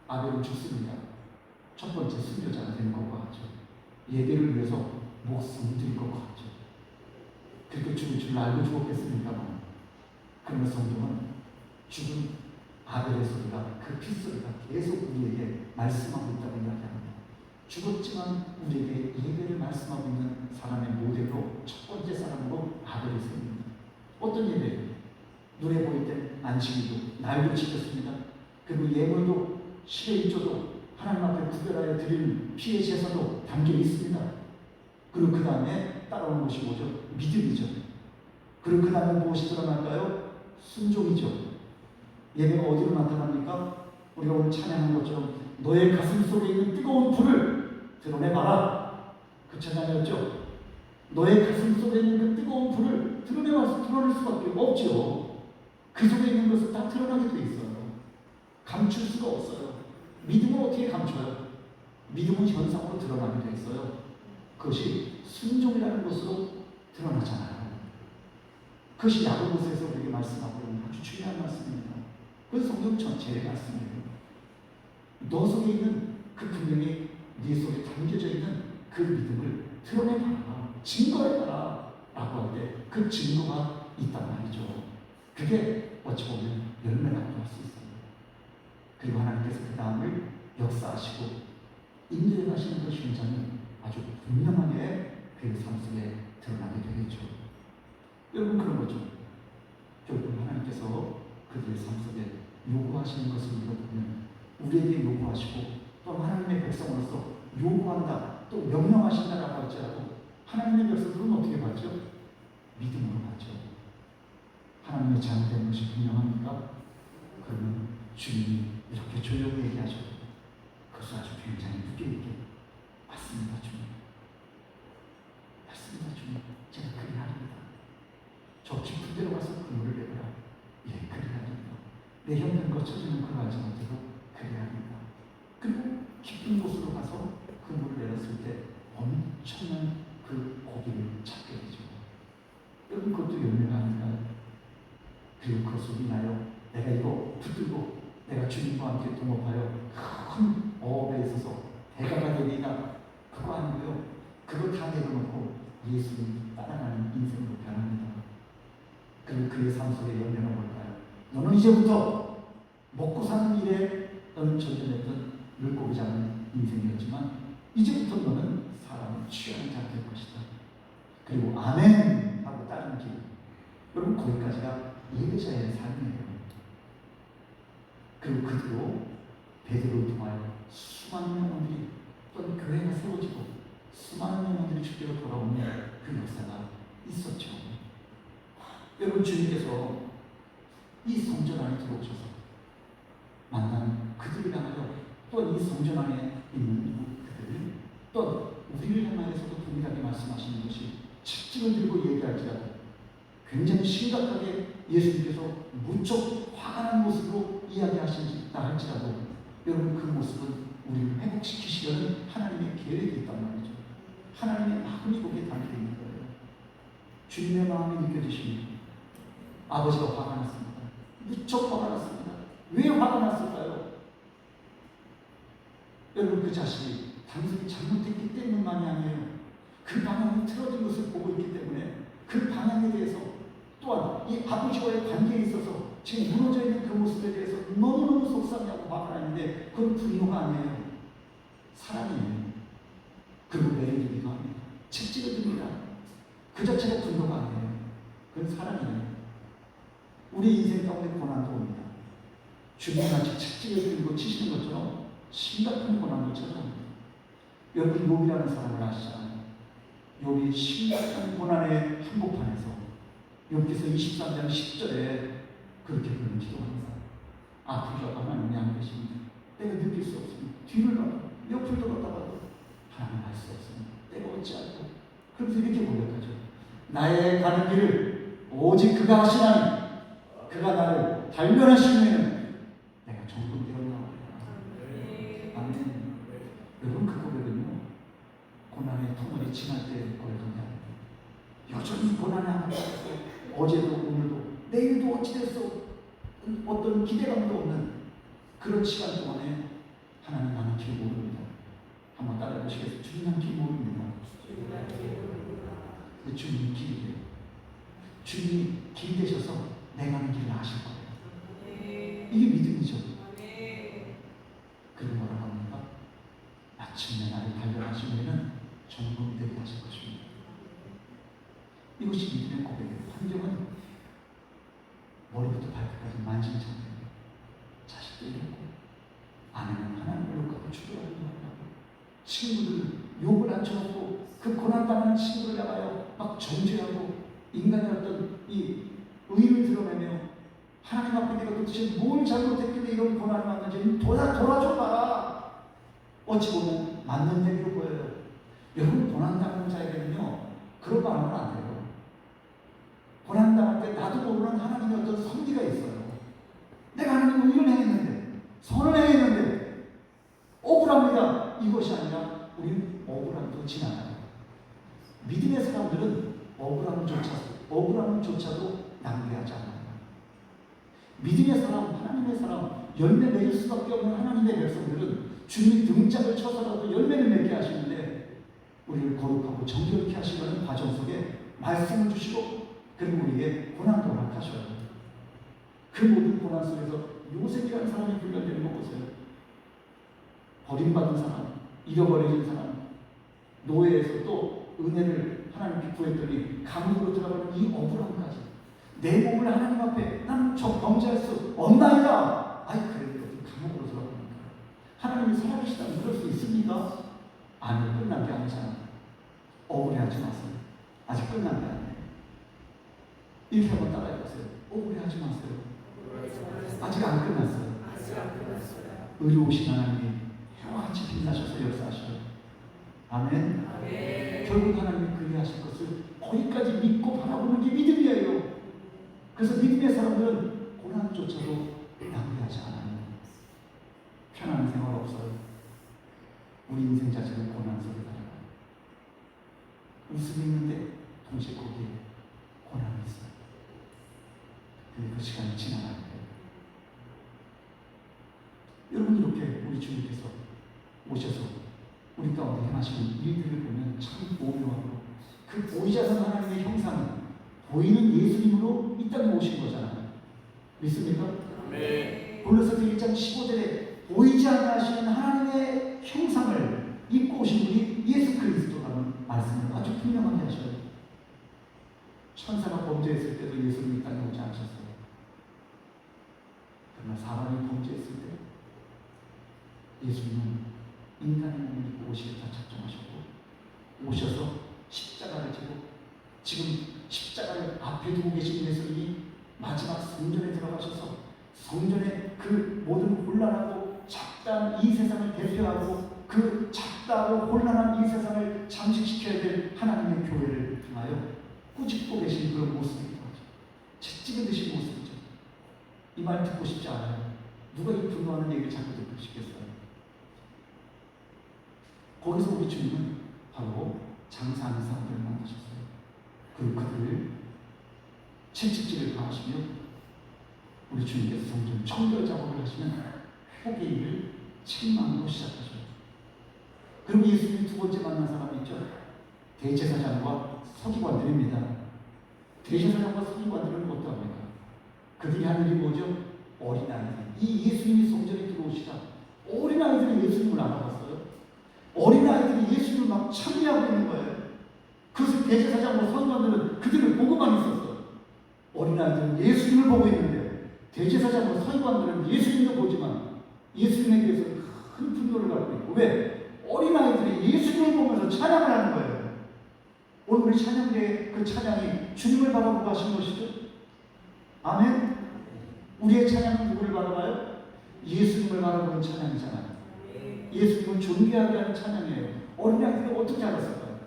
Speaker 1: 아벨은 죽습니다. 첫 번째 순교자가 되는 것과 같죠. 예배를 위해서 목숨을 드릴 것과 같죠. 그렇게 죽을 줄 알고 죽었겠습니까만, 그러나 성경은 죽은 아벨의 소리가, 그 핏소리가 계속 우리에게 말씀하고 있다고 이야기합니다. 죽었지만 우리에게 예배를 말씀하고 있는 사람의 모델로 첫 번째 사람으로 아벨이 세웁니다. 어떤 예배예요? 눈에 보일 때 안식일도 날도 지켰습니다. 그리고 예물도 시레이조도 하나님 앞에 구별하여 드리는 피의 제사도 담겨 있습니다. 그리고 그 다음에 따라오는 것이 뭐죠? 믿음이죠. 그리고 그 다음에 무엇이 드러날까요? 순종이죠. 예배가 어디로 나타납니까? 우리가 오늘 찬양한 것처럼 너의 가슴 속에 있는 뜨거운 불을 드러내봐라. 그 찬양이었죠. 너의 가슴 속에 있는 그 뜨거운 불을 드러낼 수밖에 없죠. 그 속에 있는 것은 다 드러나게 돼 있어요. 감출 수가 없어요. 믿음을 어떻게 감춰요? 믿음은 현상으로 드러나게 돼 있어요. 그것이 순종이라는 것으로 드러나잖아요. 그것이 야고보서에서 우리에게 말씀하고 있는 아주 중요한 말씀입니다. 그건 성경 전체의 말씀이에요. 너 속에 있는 그 분명히 네 속에 담겨져 있는 그 믿음을 드러내봐라, 증거해봐라 라고 할 때 그 증거가 있단 말이죠. 그게 어찌 보면 열매라고 할 수 있어요. 그리고 하나님께서 그 다음을 역사하시고 인도해 가시는 그 현장이 아주 분명하게 그의 삶 속에 드러나게 되겠죠. 여러분, 그런 거죠. 결국 하나님께서 그들의 삶 속에 요구하시는 것을 보면 우리에게 요구하시고 또 하나님의 백성으로서 요구한다, 또 명령하신다라고 할지라도 하나님의 백성들은 어떻게 받죠? 믿음으로 받죠. 하나님의 잘못된 것이 분명합니까? 그러면 주님이 이렇게 조용히 얘기하셔도 그것을 아주 굉장히 무게 있게 맞습니다, 주님. 맞습니다, 주님. 제가 그리하리이다. 저 깊은 데로 가서 그물을 내거라. 예, 그리하리이다. 내 형편 거쳐지는 그 알지 못해도 그리하리이다. 그리고 깊은 곳으로 가서 그물을 내렸을 때 엄청난 그 고기를 잡게 되죠. 여러분, 그것도 열매가 아닌가요? 그리고 그것을 인하여 내가 이거 붙들고 내가 주님과 함께 동업하여 큰 어업에 있어서 대가가 되리이다. 그거 아니고요. 그거 다 내려놓고 예수님 따라가는 인생으로 변합니다. 그리고 그의 삶 속에 열매가 뭘까요? 너는 이제부터 먹고 사는 일에 너는 전전했던 물고기 잡는 인생이었지만 이제부터 너는 사람을 취하는 자가 될 것이다. 그리고 아멘 하고 따르는 길. 여러분, 거기까지가 예배자의 삶이에요. 그리고 그 뒤로 베드로를 통하여 수많은 영혼들이, 또는 교회가 세워지고 수많은 영혼들이 주께로 돌아오는 그 역사가 있었죠. 여러분, 주님께서 이 성전 안에 들어오셔서 만난 그들을 향하여 또 이 성전 안에 있는 그들, 또 우리를 향하여서도 동일하게 말씀하시는 것이 책찍을 들고 얘기할지라도 굉장히 심각하게 예수님께서 무척 화가 난 모습으로 이야기하신다 할지라도 여러분, 그 모습은 우리를 회복시키시려는 하나님의 계획이 있단 말이죠. 하나님의 마음이 거기에 담겨 있는 거예요. 주님의 마음이 느껴지십니까? 아버지가 화가 났습니다. 무척 화가 났습니다. 왜 화가 났을까요? 여러분, 그 자식이 단순히 잘못했기 때문만이 아니에요. 그 방향이 틀어진 것을 보고 있기 때문에 그 방향에 대해서, 또한 이 아버지와의 관계에 있어서 지금 무너져 있는 그 모습에 대해서 너무너무 속상해하고 화가 나는데 그건 분노가 아니에요. 사랑이에요. 그리고 매를 들기도 합니다. 책찍을 듭니다. 그 자체가 분노가 아니에요. 그건 사랑이에요. 우리 인생 가운데 고난도 옵니다. 주님같이 책찍을 들고 치시는 것처럼 심각한 고난도 찾아옵니다. 여러분, 욥이라는 사람을 아시잖아요. 욥이 심각한 고난의 한복판에서 욥기서 23장 10절에 그렇게 그런 기도합니다. 앞으로 하나님이 안 계십니다. 내가 느낄 수 없습니다. 뒤를 봐도 옆을 돌아다봐도 하나님 알 수 없습니다. 내가 어찌할까? 그래서 이렇게 고백하죠. 나의 가는 길을 오직 그가 하시나니 그가 나를 발견하시면 내가 정돈되었나오리라. 아멘. 여러분, 그 고백은요, 고난의 통을 칭할 때 고백한 게 아니에요. 여전히 고난의 하나님, 어제도 오늘도 내일도 어찌됐어 어떤 기대감도 없는 그런 시간 동안에 하나님 나는 길 모릅니다. 한번 따라해 보시겠어요? 주님 나는 길 모릅니다. 주님 길이에요. 주님이 길 되셔서 내가 하는 길을 아실 거예요. 이게 믿음이죠. 그런 거라고 합니다. 마침내 나를 발견하시면 정금이 되게 하실 것입니다. 이것이 믿음의 고백이에요. 환경은 머리부터 발끝까지 만신창이에요. 자식도 잃고, 아내는 하나님을 욕하고 주도하는 거라고, 친구들 욕을 앉혀놓고 그 고난당하는 친구를 향하여 막 정죄하고, 인간의 어떤 이 의를 드러내며 하나님 앞에 내가 도대체 뭘 잘못했길래 이런 고난이 왔는지 돌아줘봐라. 어찌 보면 맞는 얘기로 보여요. 여러분, 고난당하는 자에게는요 그런 거 하면 안 돼요. 고난당할 때 나도 모르는 하나님의 어떤 섭리가 있어요. 내가 하나님 의를 행했는데, 선을 행했는데 억울합니다. 이것이 아니라 우리는 억울함도 지나가요. 믿음의 사람들은 억울함조차도 낭비하지 않아요. 믿음의 사람, 하나님의 사람, 열매 맺을 수밖에 없는 하나님의 백성들은 주님이 등짝을 쳐서라도 열매를 맺게 하시는데, 우리를 거룩하고 정결케 하시는 과정 속에 말씀을 주시고, 그리고 우리에게 고난도 허락하셔요. 그 모든 고난 속에서 요셉이라는 사람이 훈련되는 거 보세요. 버림받은 사람, 잃어버려진 사람, 노예에서 또 은혜를 하나님께 구했더니 감옥으로 들어가는 이 억울함까지, 내 몸을 하나님 앞에 나는 저 범죄할 수 없나이다. 아이, 그래도 감옥으로 들어갑니까? 하나님이 살아계시다면 그럴 수 있습니까? 아니, 끝난 게 아니잖아. 억울해하지 마세요. 아직 끝난 게 아니에요. 이렇게 한번 따라해보세요. 억울해하지 마세요. 아직 안 끝났어요. 의로우신 하나님이 해와 같이 빛나셔서 역사하셔요. 아멘. 결국 하나님이 그리하실 것을 거기까지 믿고 바라보는 게 믿음이에요. 그래서 믿음의 사람들은 고난조차도 낭비하지 않아요. 편안한 생활 없어요. 우리 인생 자체는 고난 속에 살아가요. 웃음이 있는데 동시에 거기에 고난이 있어요. 근데 그 시간이 지나가야 돼요. 여러분, 이렇게 우리 주님께서 오셔서 우리 가운데 행하시는 일들을 보면 참 오묘하고, 그 보이지 않는 하나님의 형상은 보이는 예수님으로 이 땅에 오신 거잖아요. 믿습니까? 네. 골로새서 1장 15절에 보이지 않으시는 하나님의 형상을 입고 오신 분이 예수 그리스도라는 말씀을 아주 분명하게 하셔요. 천사가 범죄했을 때도 예수님이 이 땅에 오지 않으셨어요. 그러나 사람이 범죄했을 때 예수님은 인간의 몸을 입고 오시겠다 작정하셨고, 오셔서 십자가를 지고, 지금 십자가를 앞에 두고 계신 예수님이 마지막 성전에 들어가셔서 성전의 그 모든 혼란하고 잡다한 이 세상을 대표하고, 그 잡다하고 혼란한 이 세상을 잠식시켜야 될 하나님의 교회를 향하여 꾸짖고 계신 그런 모습이죠. 채찍을 드신 모습이죠. 이 말 듣고 싶지 않아요. 누가 이 분노하는 얘기를 자꾸 듣고 싶겠어요? 거기서 우리 주님은 바로 장사하는 사람들을 만나셨어요. 그리고 그들을 채찍질을 당하시며 우리 주님께서 성전 청결 작업을 하시는 회개일을 책망으로 시작하셔요. 그리고 예수님이 두 번째 만난 사람이 있죠. 대제사장과 서기관들입니다. 대제사장과 서기관들은 어떠합니까? 그들이 하는 일이 뭐죠? 어린아이들. 이 예수님이 성전에 들어오시자 어린아이들이 예수님을 알아봤어요. 어린아이들이 예수님을 막 찬미하고 있는 거예요. 그래서 대제사장과 서기관들은 그들을 보고만 있었어요. 어린아이들은 예수님을 보고 있는데 대제사장과 서기관들은 예수님도 보지만 예수님에 대해서 큰 분노를 갖고 있고, 왜? 어린아이들이 예수님을 보면서 찬양을 하는 거예요. 오늘 우리 찬양대의 그 찬양이 주님을 바라보고 하신 것이죠. 아멘. 우리의 찬양은 누구를 바라봐요? 예수님을 바라보는 찬양이잖아요. 예수님을 존귀하게 하는 찬양이에요. 어린아이들이 어떻게 알았을까요?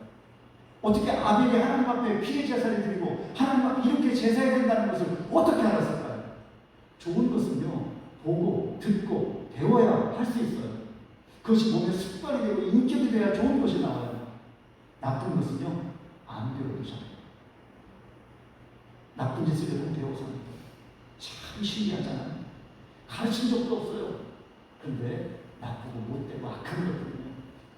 Speaker 1: 어떻게 아벨이 하나님 앞에 피해 제사를 드리고 하나님 앞에 이렇게 제사해야 된다는 것을 어떻게 알았을까요? 좋은 것은요, 보고 듣고 배워야 할 수 있어요. 그것이 몸에 습관이 되고 인격이 돼야 좋은 것이 나와요. 나쁜 것은요, 안 배워도 잘해요. 나쁜 짓을 여러분 배워서 참 신기하잖아요. 가르친 적도 없어요. 그런데 나쁘고 못되고 악한 것들은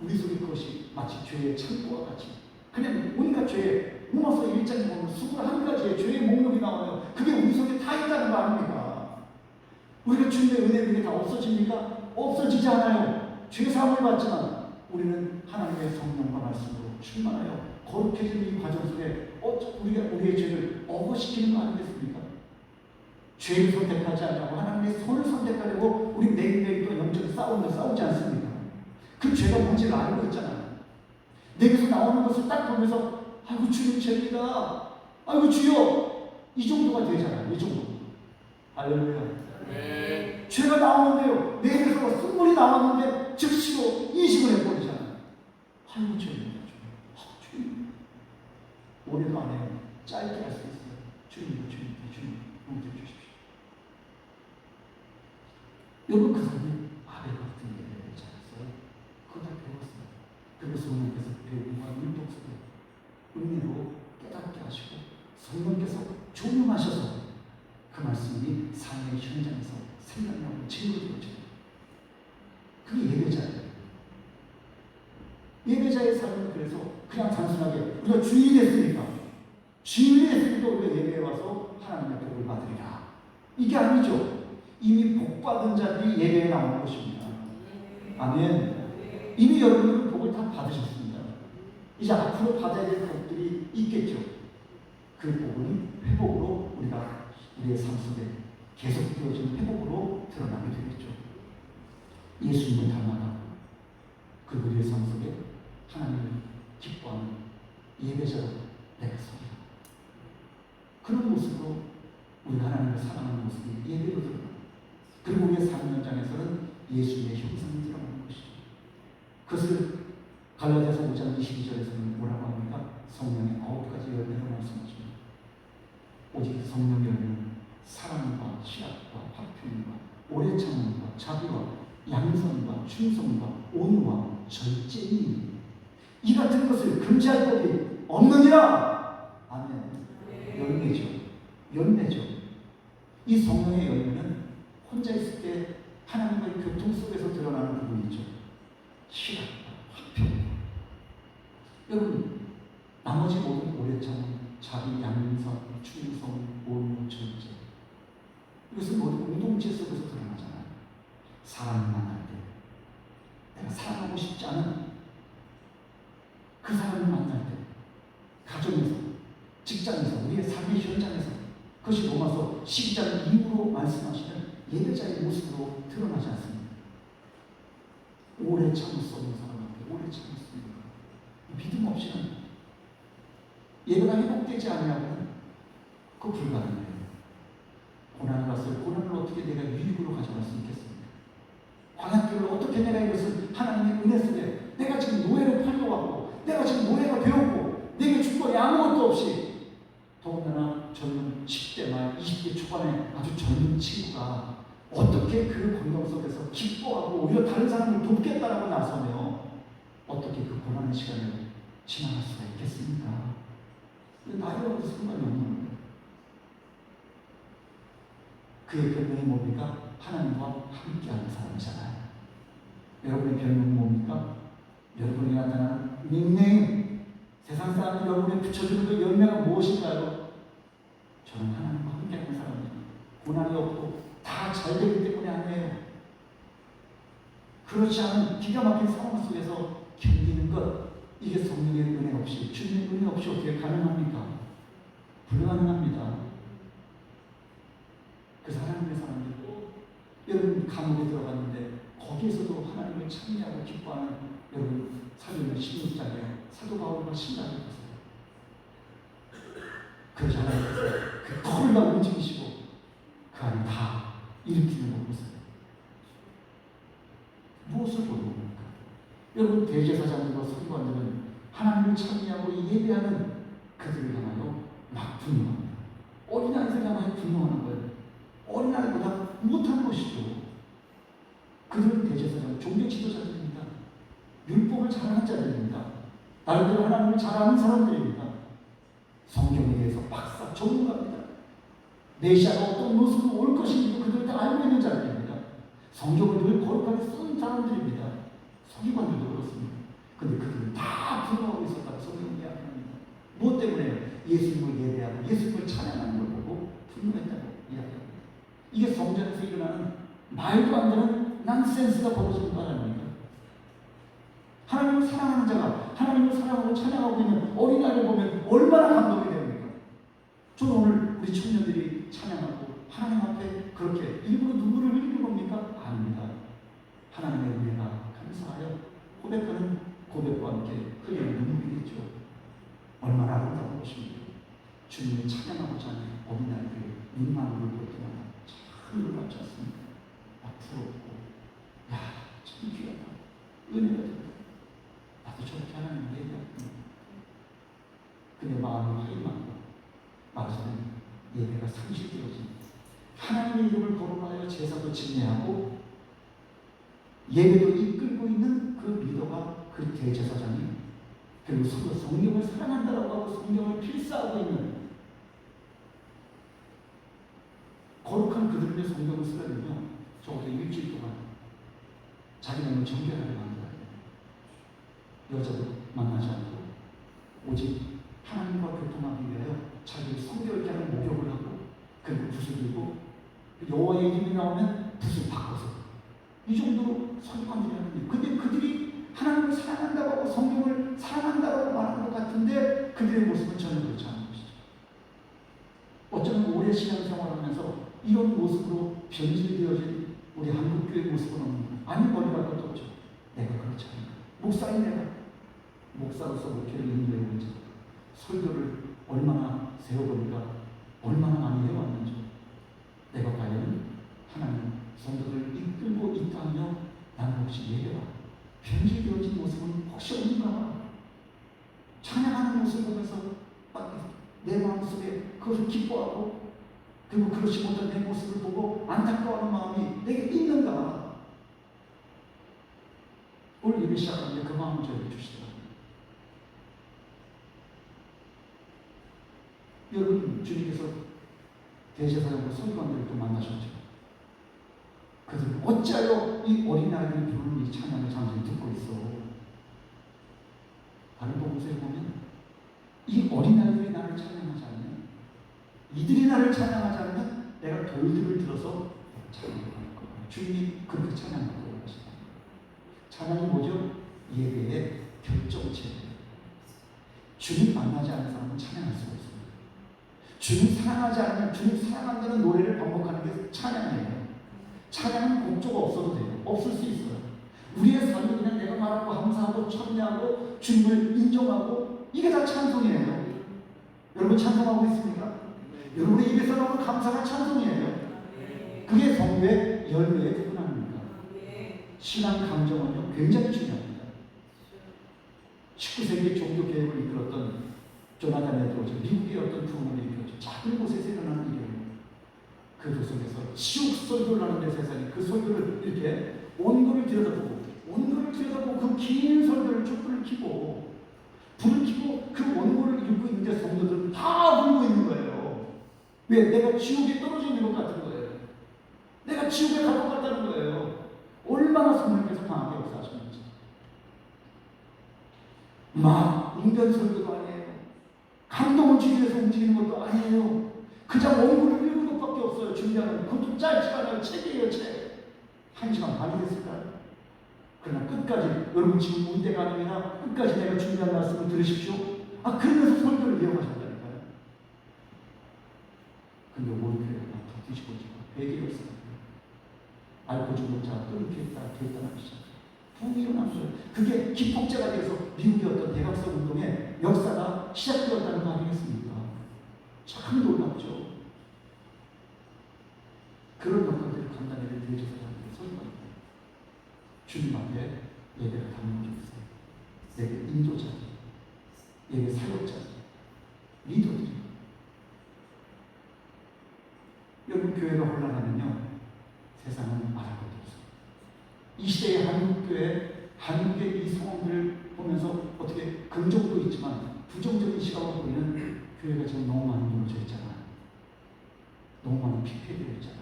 Speaker 1: 우리 속에 그것이 마치 죄의 창고와 같이 그냥 온갖 죄에 로마서 1장에 보면 21가지의 죄의 목록이 나와요. 그게 우리 속에 다 있다는 거 아닙니까? 우리가 주님의 은혜 그게 다 없어집니까? 없어지지 않아요. 죄 사함을 받지만 우리는 하나님의 성령과 말씀으로 충만하여 거룩해지는 이 과정 속에 우리가 우리의 죄를 억어시키는 거 아니겠습니까? 죄를 선택하지 않냐고 하나님의 손을 선택하려고 우리 매일매일도 영적인 싸움을 싸우지 않습니까? 그 죄가 뭔지를 알고 있잖아요. 내게서 나오는 것을 딱 보면서 아이고 주님 죄입니다. 아이고 주여 이 정도가 되잖아요. 이 정도. 할렐루야. 네. 죄가 나오는데요. 내게서 순물이 나왔는데 즉시로 인식을 해버리잖아요. 아이고 죄입니다. 주님. 오래도 안 해요. 짧게 할 수 있어요. 주님 용서 주십시오. 여러분 그 사람이 아벨 같은 예배를 잘했어요. 그거 다 배웠어요. 그리고 성령께서 배우와 율법 속에 은혜로 깨닫게 하시고 성령께서 조명하셔서 그 말씀이 삶의 현장에서 생각나고 증거되죠. 그게 예배자예요. 예배자의 삶은 그래서 그냥 단순하게 우리가 주인이 됐으니까 우리가 예배에 와서 하나님의 복을 받으리라. 이게 아니죠. 이미 복받은 자들이 예배에 나오는 것입니다. 아멘. 이미 여러분은 복을 다 받으셨습니다. 이제 앞으로 받아야 될 복들이 있겠죠. 그 복은 회복으로 우리가 우리의 삶 속에 계속되어지는 회복으로 드러나게 되겠죠. 예수님을 닮아가 그리고 우리의 삶 속에 하나님을 기뻐하는 예배자로 내가 섭니다. 그런 모습으로 우리 하나님을 사랑하는 모습이 예배로 드러납니다. 그리고 우리의 삶 현장에서는 예수님의 형상이 드러나는 것이죠. 그것을 갈라디아서 5장 22절에서는 뭐라고 합니까? 성령의 9가지 열매를 말씀하십니다. 오직 성령의 열매는 사랑과 희락과 화평과 오래 참음과 자비와 양선과 충성과 온유와 절제니 이 같은 것을 금지할 법이 없느니라. 아멘. 열매죠. 이 성령의 열매는 혼자 있을 때 하나님과의 교통 속에서 드러나는 부분이죠. 희락과 화평. 여러분 나머지 모든 오래 참음, 자비, 양선, 충성, 온유, 절제 이것은 모두 공동체 속에서 드러나잖아요. 사람을 만날 때 내가 사랑하고 싶지 않은 그 사람을 만날 때 가정에서 직장에서 우리의 삶의 현장에서 그것이 로마서 12장 이후로 말씀하시는 예배자의 모습으로 드러나지 않습니다. 오래 참을 수 없는 사람한테 오래 참을 수 있는 것. 믿음 없이는 예배가 회복되지 않으면 그거 불가능해요. 고난을 왔어요. 고난을 어떻게 내가 유익으로 가져갈 수 있겠습니까? 광야길을 어떻게 내가 이것을 하나님의 은혜 속에 내가 지금 노예로 팔려왔고 내가 지금 노예가 되었고 내게 주권이 아무것도 없이 더군다나 젊은 10대 말 20대 초반에 아주 젊은 친구가 어떻게 그 건강 속에서 기뻐하고 오히려 다른 사람을 돕겠다라고 나서며 어떻게 그 고난의 시간을 지나갈 수가 있겠습니까? 나이라고 상관이 없는 거예요. 그의 별명이 뭡니까? 하나님과 함께하는 사람이잖아요. 여러분의 별명이 뭡니까? 여러분이 나타나는 닉네임, 세상 사람이 여러분이 붙여주는 그 열매가 무엇인가요? 저는 하나님과 함께하는 사람이에요. 고난이 없고 다 잘 되기 때문에 아니에요. 그렇지 않은 기가 막힌 상황 속에서 견디는 것, 이게 성령의 은혜 없이, 주님의 은혜 없이 어떻게 가능합니까? 불가능합니다. 그래서 하나님의 사람들, 여러분 감옥에 들어갔는데 거기에서도 하나님을 찬미하고 기뻐하는 여러분 사도행전 16장에 사도 바울과 신라를 보세요. 그러지 하나님께서 그 털을 다 움직이시고 그 안에 다 일으키는 거 보세요. 무엇을 보는 겁니까? 여러분 대제사장들과 서기관들은 하나님을 찬미하고 예배하는 그들을 향하여 막 분노합니다. 어린아이들 향하여 분노하는 거예요. 어린아이보다 못한 것이죠. 그들은 대제사장, 종교 지도자들입니다. 율법을 잘 아는 자들입니다. 나름대로 하나님을 잘 아는 사람들입니다. 성경에 대해서 박사 전문가입니다. 메시아가 어떤 모습으로 올 것인지 그들 다 알고 있는 자들입니다. 성경을 늘 거룩하게 쓴 사람들입니다. 서기관들도 그렇습니다. 근데 그들은 다 불응하고 있었다고 성경은 이야기합니다. 무엇 때문에? 예수님을 예배하고 예수님을 찬양하는 걸 보고 불응했다고 이야기합니다. 이게 성전에서 일어나는 말도 안 되는 난센스가 벌어지는 거 아닙니까? 하나님을 사랑하는 자가 하나님을 사랑하고 찬양하고 있는 어린아이를 보면 얼마나 감동이 됩니까? 저는 오늘 우리 청년들이 찬양하고 하나님 앞에 그렇게 일부러 눈물을 흘리는 겁니까? 아닙니다. 하나님의 은혜가 감사하여 고백하는 고백과 함께 흘리는 눈물이겠죠. 얼마나 아름다운 것입니까? 주님을 찬양하고자 하는 어린아이들 눈망울을 볼 때마다 참 놀랍지 않습니까? 부럽고 참 귀하다. 은혜가 된다. 나도 저렇게 하나님을 예배하구나. 그의 마음이 희망과 말하자면 예배가 상실되어진 하나님의 이름을 거론하여 제사도 집례하고 예배도 이끌고 있는 그 리더가 그 대제사장이 그리고 성경을 사랑한다라고 하고 성경을 필사하고 있는 거룩한 그들의 성경을 쓰려면요 적어도 일주일 동안 자기는 정결하게 만들어야 돼요. 여자도 만나지 않고 오직 하나님과 교통하기 위하여 자기 성결케 하는 목욕을 하고 그리고 붓을 들고 여호와의 이름이 나오면 붓을 바꿔서 이 정도로 서기관들이 하는데 근데 그들이 하나님을 사랑한다고 하고 성경을 사랑한다고 말하는 것 같은데 그들의 모습은 전혀 그렇지 않은 것이죠. 어쩌면 오래 신앙생활을 하면서 이런 모습으로 변질되어진 우리 한국교회의 모습은 없는 거예요. 아니 머리 갈 것도 없죠. 내가 그렇지 않은가. 목사인 내가 목사로서 목회를 인도해온 자 설교를 얼마나 세워보니까 얼마나 많이 해왔는지 내가 과연 하나님 성도들을 이끌고 있다며 나는 혹시 예배와 변질되어진 모습은 혹시 없는가. 찬양하는 모습을 보면서 내 마음속에 그것을 기뻐하고 그리고 그렇지 못한 내 모습을 보고 안타까워하는 마음이 내게 있는가. 오늘 예배 시작하는데 그 마음을 저에게 주시더라고요. 여러분 주님께서 대제사장과 서기관들을 또 만나셨죠. 그들은 어찌하여 이 어린아이들이 부르는 이 찬양의 장소를 듣고 있어. 다른 복음서에 보면 이 어린아이들이 나를 찬양하지 않으면 이들이 나를 찬양하지 않으면 내가 돌들을 들어서 찬양할 거야. 주님이 그렇게 찬양하고 하시다. 찬양이 뭐죠? 예배의 결정체예요. 주님 만나지 않는 사람은 찬양할 수가 없습니다. 주님 사랑하지 않으면 주님 사랑한다는 노래를 반복하는 게 찬양이에요. 찬양은 곡조가 없어도 돼요. 없을 수 있어요. 우리의 삶이 그냥 내가 말하고 감사하고 찬양하고 주님을 인정하고 이게 다 찬송이에요. 여러분 찬송하고 있습니까? 여러분의 입에서 나오는 감사가 찬송이에요. 그게 성도의 열매의 부분 아닙니까? 신앙 감정은요 굉장히 중요합니다. 19세기 종교개혁을 이끌었던 조나단 에드워즈, 미국의 어떤 부흥을 일으켰죠. 작은 곳에서 일어나는 일이에요. 그 속에서 지옥 설교를 하는데 세상에 그 설교를 이렇게 원고를 들여다보고 그 긴 설교를 쭉 불을 켜고 그 원고를 읽고 있는데 성도들은 다 울고 있는 거예요. 왜? 내가 지옥에 떨어져 있는 것 같은 거예요. 내가 지옥에 갈 것 같다는 거예요. 얼마나 성령께서 강하게 역사하셨는지. 막 웅변 설교도 아니에요. 감동을 주기 위해서 움직이는 것도 아니에요. 그냥 원고를 읽는 것밖에 없어요. 준비하는 그것도 짧지가 않아요. 책이에요, 책. 1시간 반이 됐을까요? 그러나 끝까지 여러분 지금 문대가 아니라 끝까지 내가 준비한 말씀을 들으십시오. 그러면서 설교를 이어가셨다니까요. 근데 원교회가 다 뒤집어지고 회개 역사가 알고 죽은 자가 끊겠다 결단하기 시작해요. 부흥이 일어난 거예요. 그게 기폭제가 돼서 미국의 어떤 대각성 운동의 역사가 시작되었다는 거 아니겠습니까? 참 놀랍죠. 그런 역할들을 감당해낸 대제사장들의 설교입니다. 주님 앞에 예배를 담는 게 있어요. 예배 인도자들, 예배 사역자들, 리더들이. 여러분 교회가 혼란하면요 세상은 말할 것도 없어요. 이 시대의 한국교회, 한국의 이 상황들을 보면서 어떻게 긍정도 있지만 부정적인 시각으로 보이는 교회가 지금 너무 많이 무너져 있잖아요. 너무 많이 피폐되어 있잖아요.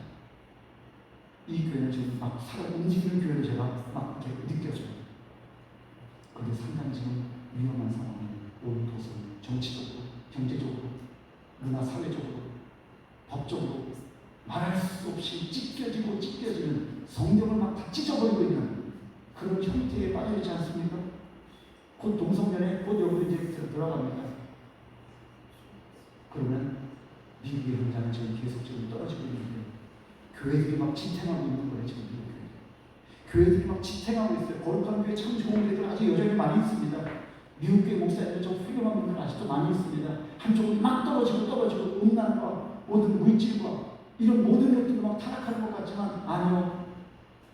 Speaker 1: 이 교회는 지금 막 살아 움직이는 교회로 제가 막 이렇게 느껴져요. 그런데 상당히 지금 위험한 상황에 온 도성, 정치적으로, 경제적으로, 문화, 사회적으로, 법적으로 말할 수 없이 찢겨지는 성경을 막 다 찢어버리고 있는 그런 형태에 빠져있지 않습니까? 곧 동성연애, 곧 여러분 이제 들어갑니다. 그러면 미국의 현장은 지금 계속 지금 떨어지고 있는데 교회들이 막 지탱하고 있는 거예요. 지금 미국 교회들이 막 지탱하고 있어요. 거룩한 교회 참 좋은 교회들 아직 여전히 많이 있습니다. 미국 교회 목사님들 좀 훌륭한 분들 아직도 많이 있습니다. 한쪽은 막 떨어지고 음란과 모든 물질과 이런 모든 것들이 막 타락하는 것 같지만 아니요.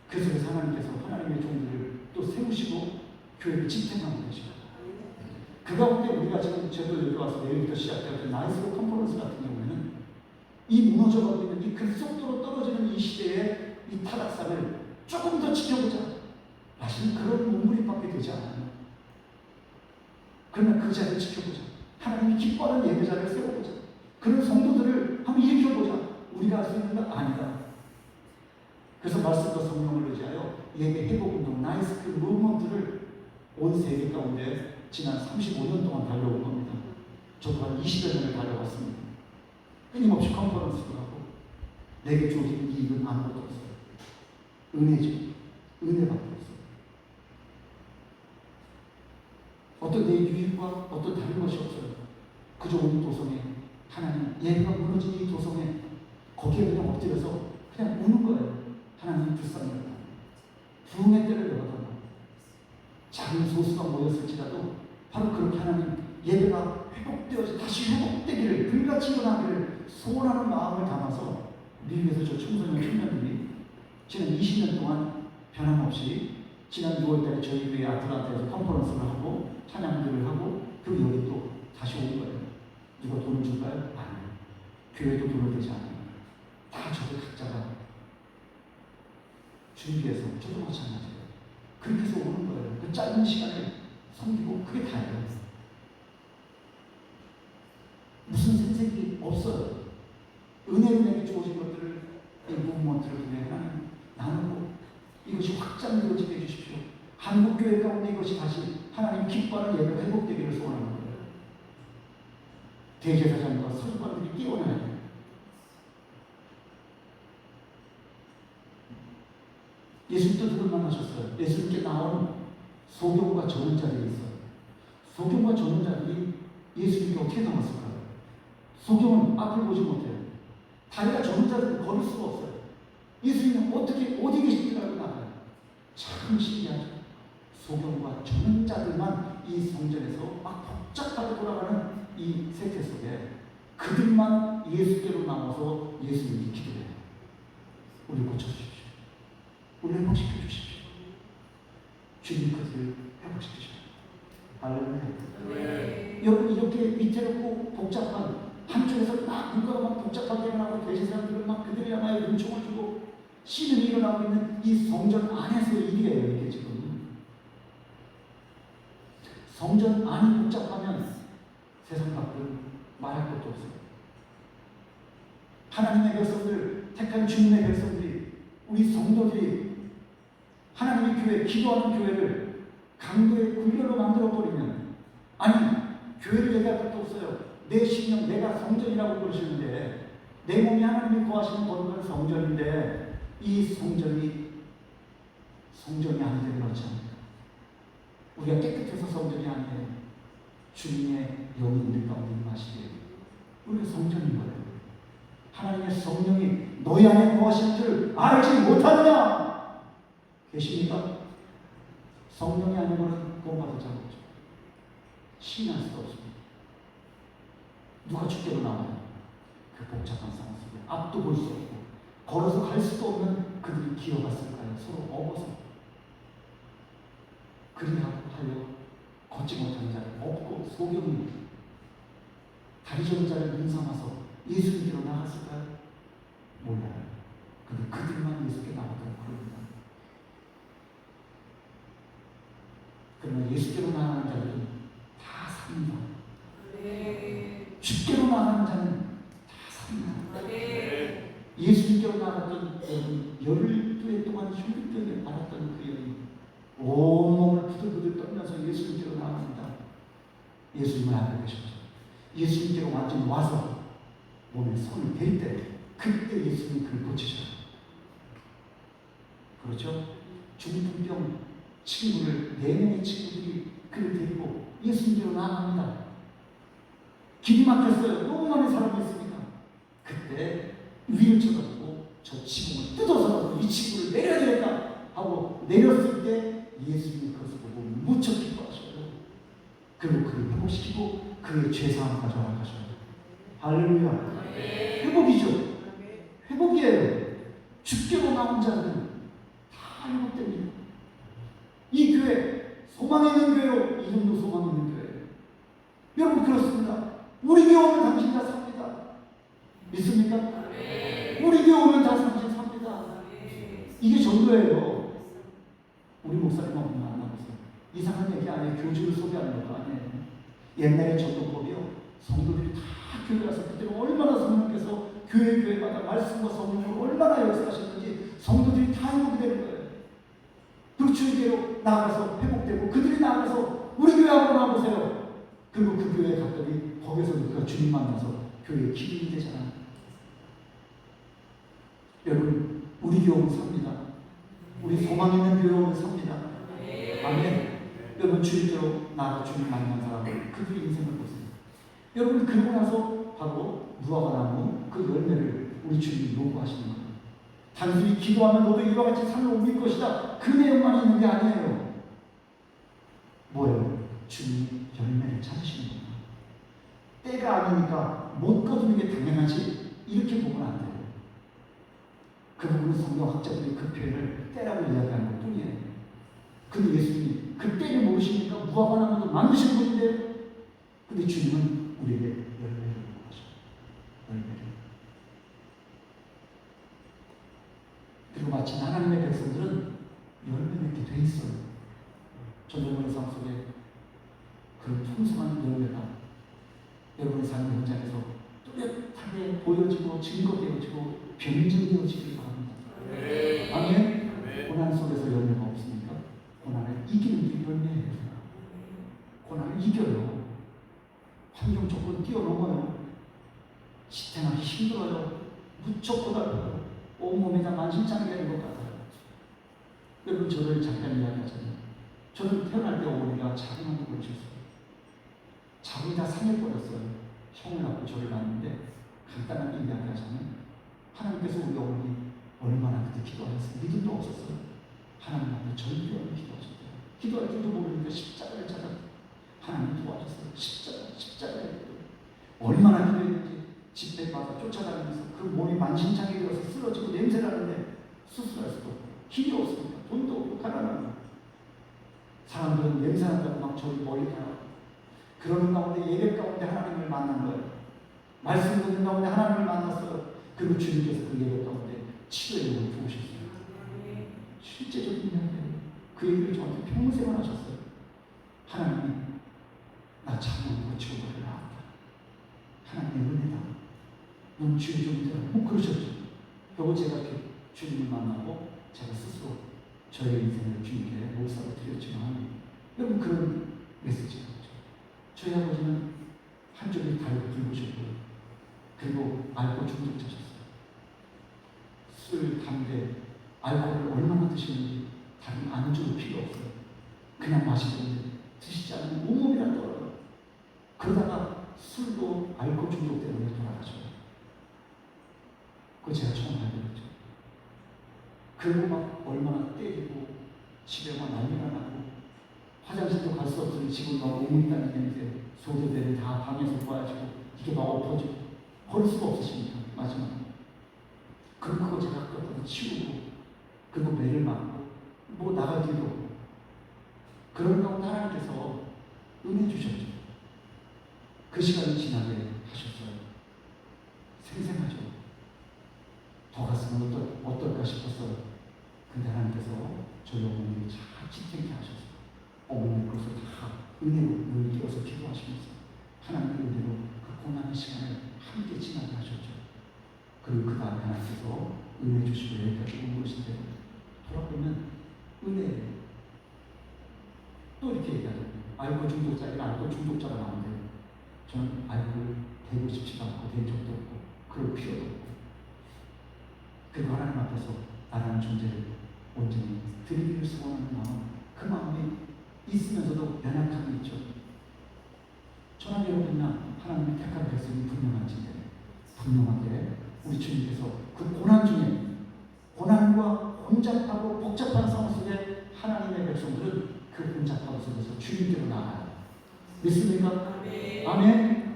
Speaker 1: 그 속에서 하나님께서 하나님의 종들을 또 세우시고 교회를 지탱하는 것입니다. 그 가운데 우리가 지금 저도 여기 와서 내일부터 시작될 나이스로 컨퍼런스 같은 경우에는 이 무너져가고 있는 이 급속도로 떨어지는 이 시대의 이 타락상을 조금 더 지켜보자. 사실 그런 몸부림밖에 되지 않아요. 그러나 그 자리를 지켜보자. 하나님이 기뻐하는 예배자를 세워보자. 그런 성도들을 한번 일으켜보자. 우리가 할 수 있는 건 아니다. 그래서 말씀과 성령을 의지하여 예배 회복운동, 나이스 그 무브먼트를 온 세계 가운데 지난 35년 동안 달려온 겁니다. 저도 한 20여 년을 달려왔습니다. 끊임없이 컨퍼런스도 하고 내게 주어진 이익은 아무것도 없어요. 은혜죠. 은혜밖에 없어요. 어떤 내 유익과 어떤 다른 것이 없어요. 그저 우리 도성에 하나님 예배가 무너진 이 도성에 거기에 그냥 엎드려서 그냥 우는 거예요. 하나님 불쌍해요. 부흥의 때를 열어달라. 작은 소수가 모였을지라도 바로 그렇게 하나님 예배가 회복되어서 다시 회복되기를 불같이 일어나기를 소원하는 마음을 담아서 미국에서 저 청소년 청년들이 지난 20년 동안 변함없이 지난 6월달에 저희 교회 아틀란타에서 컨퍼런스를 하고 찬양들을 하고 그리고 여기 또 다시 온 거예요. 누가 돈을 줄까요? 아니요. 교회도 돈을 내지 않아요. 다 저들 각자가 준비해서 저도 마찬가지예요. 그렇게 해서 오는 거예요. 그 짧은 시간에 섬기고 그게 다예요. 무슨 생색이 없어요. 은혜로 내게 주어진 것들을 이 무브먼트를 통해 하나님 나누고 이것이 확장되어지게 해주십시오. 한국교회 가운데 이것이 다시 하나님 기뻐하는 예배가 회복되기를 소원하는 거예요. 대제사장과 서기관들이 깨어나야 돼요. 예수님도 그걸 만나셨어요. 예수님께 나온 소경과 전원자들이 있어요. 소경과 전원자들이 예수님께 어떻게 나왔을까요? 소경은 앞을 보지 못해요. 다리가 전원자들은 걸을 수가 없어요. 예수님은 어떻게 어디 계신지라고 나가요. 참 신기하죠. 소경과 전원자들만 이 성전에서 막 복잡하게 돌아가는 이 세계 속에 그들만 예수께로 나와서 예수님이 기도해요. 우리 고쳐주십시오. 우리 회복시켜 주십시오. 주님 그들을 회복시켜 주십시오. 할렐루야. 여러분 이렇게 위태롭고 복잡한 한쪽에서 막 누가 막 복잡하게 일어나고 돼지 사람들은 막 그들이 향하여 눈총을 주고 신음이 일어나고 있는 이 성전 안에서의 일이에요. 이게 지금 성전 안이 복잡하면 세상 밖은 말할 것도 없어요. 하나님의 백성들, 택한 주님의 백성들이, 우리 성도들이 하나님의 교회, 기도하는 교회를 강도의 굴려로 만들어버리면, 아니 교회를 얘기할 것도 없어요. 내 신령, 내가 성전이라고 그러시는데 내 몸이 하나님이 거하시는 거룩한 성전인데 이 성전이 아니 되면 어찌 합니까? 우리가 깨끗해서 성전이 아니에요. 주님의 영이 우리 가운데 임하시기에 우리가 성전인 거예요. 하나님의 성령이 너희 안에 거하실 줄 알지 못하느냐? 계십니까? 성령이 아니고는 구원받을 자가 없죠. 신뢰할 수가 없습니다. 누가 주께로 나와요? 그 복잡한 상황 속에 앞도 볼 수 없고 걸어서 갈 수도 없는 그들이 기어갔을까요? 서로 업어서 그리하여 걷지 못하는 자를 업고 소경이 다리 저는 자를 눈 삼아서 예수님께로 나갔을까요? 몰라요. 근데 그들만 예수께 나가도록 그럽니다. 그러나 예수께로 나가는 자들은 다 삽니다. 주께로 나가는 자는 다 삽니다. 예수님께로 나갔던 흉병에 앓았던 그 여인, 온몸을 부들부들 떨면서 예수님께로 나아갑니다. 예수님을 알고 계셨죠. 예수님께로 완전히 와서 몸에 손을 댈 때, 그때 예수님이 그를 고치셔요. 그렇죠? 중풍병 친구를, 4명의 친구들이 그를 데리고 예수님께로 나아갑니다. 길이 막혔어요. 너무 많은 사람이 있으니까. 그때 위를 쳐다보고 저 친구를 뜯어서라도 이 친구를 내려야 되겠다 하고 내렸을 때 예수님이 그것을 보고 무척 기뻐하셔요. 그리고 그를 회복시키고 그의 죄사함까지 허락하셔요. 할렐루야. 회복이죠. 회복이에요. 죽게로 나온 자들은 다 회복됩니다. 이 교회 소망 있는 교회로, 이름도 소망 있는 교회예요. 여러분 그렇습니다. 우리 교회 오면 당신 다 삽니다. 믿습니까? 우리 교회 오면 다 당신 삽니다. 이게 전도예요. 우리 목사님하고 만나보세요. 이상한 얘기 아니에요. 교주를 소개하는 것도 아니에요. 옛날에 전도법이요. 성도들이 다 교회 가서 그때 얼마나 성령께서 교회마다 말씀과 성령으로 얼마나 역사하셨는지 성도들이 다 회복이 되는 거예요. 그리고 주님께로 나가서 회복되고 그들이 나가서 우리 교회 한번 와보세요. 그리고 그 교회에 갔더니 거기서 우리가 주님 만나서 교회의 기름이 되잖아요. 여러분 우리 교회 오면 삽니다. 우리 소망 있는 교회 오면 삽니다. 아멘. 여러분 주님께로 나가 주님 만난 사람들 그들의 인생을 보세요. 여러분 그러고 나서 바로 무화과나무 그 열매를 우리 주님이 요구하시는 거예요. 단순히 기도하면 너도 이와 같이 삶을 옮길 것이다. 그 내용만 있는 게 아니에요. 뭐예요? 주님이 열매를 찾으시는 거예요. 때가 아니니까 못 거두는 게 당연하지 이렇게 보면 안 돼요. 그 부분은 성경학자들이 그 표현을 때라고 이야기하는 것 뿐이에요. 근데 예수님이 그 때를 모르시니까 무화과나무도 만드신 분인데요. 근데 주님은 우리에게 열매를 요구하셔요. 열매를. 그리고 마치 하나님의 백성들은 열매 맺게 돼 있어요. 전도문의 삶 속에 그런 풍성한 열매가 여러분의 삶의 현장에서 뚜렷하게 보여지고 증거되어지고 변증되어지길 바랍니다. 아멘. 고난 속에서 열매가 없으니까 고난을 이기는 게 열매예요. 고난을 이겨요. 환경 조건 뛰어넘어요. 지탱하기 힘들어요. 무척 고달퍼요. 온몸이 다 만신창이 되는 것 같아요. 여러분 저를 잠깐 이야기하잖아요. 저는 태어날 때 어머니가 자궁암을 걸리셨어요. 자궁이 다 상해버렸어요. 형을 낳고 저를 낳았는데 간단하게 이야기하자면 하나님께서 우리 어머니 얼마나 그때 기도하셨어요. 믿음도 없었어요. 하나님 앞에 절규하며 기도하셨대요. 기도할 줄도 모르니까 십자가를 찾았어요. 하나님 도와주셨어요. 십자가에 얼마나 기도했는지 집배받아 쫓아다니면서 그 몸이 만신창이 되어서 쓰러지고 냄새나는데 수술할 수도 없고 힘이 없으니까 돈도 없고 가난하고 사람들은 냄새난다고 막 저리 멀리 가요. 그러는 가운데 예배 가운데 하나님을 만난 거예요. 말씀 듣는 가운데 하나님을 만났어요. 그리고 주님께서 그 예배 가운데 치료의 영을 부으셨어요. 실제적인 이야기예요. 그 얘기를 저한테 평생을 하셨어요. 하나님이 나 자궁을 고치고 너를 낳았다. 하나님의 은혜다. 넌 주의 좀 되라. 그러셨죠. 그리고 제가 주님을 만나고 제가 스스로 저의 인생을 주님께 몰사로 드렸지만 여러분 그런 메시지가 있죠. 저희 아버지는 한쪽에 다리가 붉으셨고요. 그리고 알코올 중독자셨어요. 술, 담배, 알코올을 얼마나 드시는지 다른 안주도 필요 없어요. 그냥 마시는데 드시지 않으면 온몸이 다 떨어요. 그러다가 술도 알코올 중독 때문에 돌아가셔요. 그거 제가 처음 발견했죠. 그리고 막 얼마나 때리고 집에 막 난리가 나고 화장실도 갈 수 없으니 집을 막 오물다는 냄새 소재들이 다 방에서 빠지고 이게 막 엎어지고 걸을 수가 없으시니까 마지막에 그럼 그거 제가 그것도 치우고 그리고 매를 맞고 뭐 나가기도 없고 그런 가운데 하나님께서 은혜 주셨죠. 그 시간이 지나게 하셨어요. 생생하죠. 더 갔으면 어떨까 싶었어요. 근데 하나님께서 저희 어머니를 잘 지탱케 하셨어요. 어머니 그것을 다 은혜로 늘 끼어서 기도하시면서 하나님의 은혜로 그 고난의 시간을 함께 지나게 하셨죠. 그리고 그 다음에 하나님께서 은혜 주시고 여기까지 온 것인데 돌아보면 은혜예요. 또 이렇게 얘기하죠. 알코올 중독자에게 알코올 중독자가 나오는데 저는 알코올 되고 싶지도 않고 된 적도 없고 그럴 필요도 없고, 그리고 하나님 앞에서 나라는 존재를 온전히 드리기를 소원하는 마음, 그 마음이 있으면서도 연약함이 있죠. 저는 여러분이나 하나님의 택한 백성이 분명한지 분명하게 우리 주님께서 그 고난 중에, 고난과 혼잡하고 복잡한 상황 속에 하나님의 백성들은 그 혼잡함 속에서 주님께로 나아가요. 믿습니까? 아멘.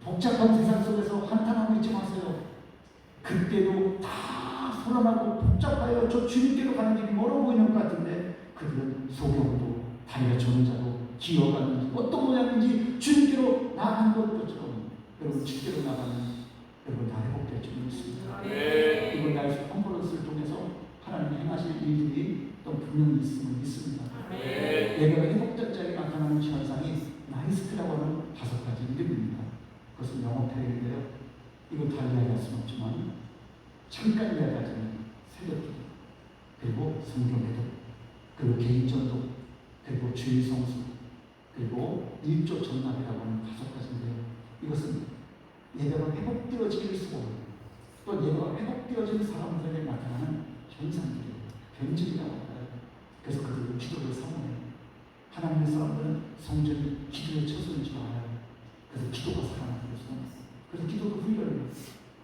Speaker 1: 복잡한 세상 속에서 한탄하고 있지 마세요. 그때도 다 불안하고 복잡하여 저 주님께로 가는 길이 멀어 보이는 것 같은데 그들은 소경도 다리가 저는 자도 기어가는지 어떤 모양인지 주님께로 나아간 것처럼 여러분 주께로 나가는 여러분 다 회복될 줄 믿습니다. 이번 날 컨퍼런스를 통해서 하나님 행하실 일들이 또 분명히 있음을 믿습니다. 예배가 회복자에게 나타나는 현상이 나이스트라고 하는 5가지 이름입니다. 그것은 영어 표현인데요. 이거 다 이해할 수는 없지만 잠깐 이해하자면 새벽기도, 그리고 성경기도, 그리고 개인전도, 그리고 주일 성수, 그리고 일조 전납이라고 하는 5가지인데요. 이것은 예배가 회복되어지기를 소원합니다. 또 예배가 회복되어지는 사람들에게 나타나는 현상들이에요. 변질이라고 할까요? 그래서 그들은 기도를 사모해요. 하나님의 사람들은 성전이 기도의 처소인 줄 알아요. 그래서 기도가 살아나는 것은, 그래서 기도도 훈련해요.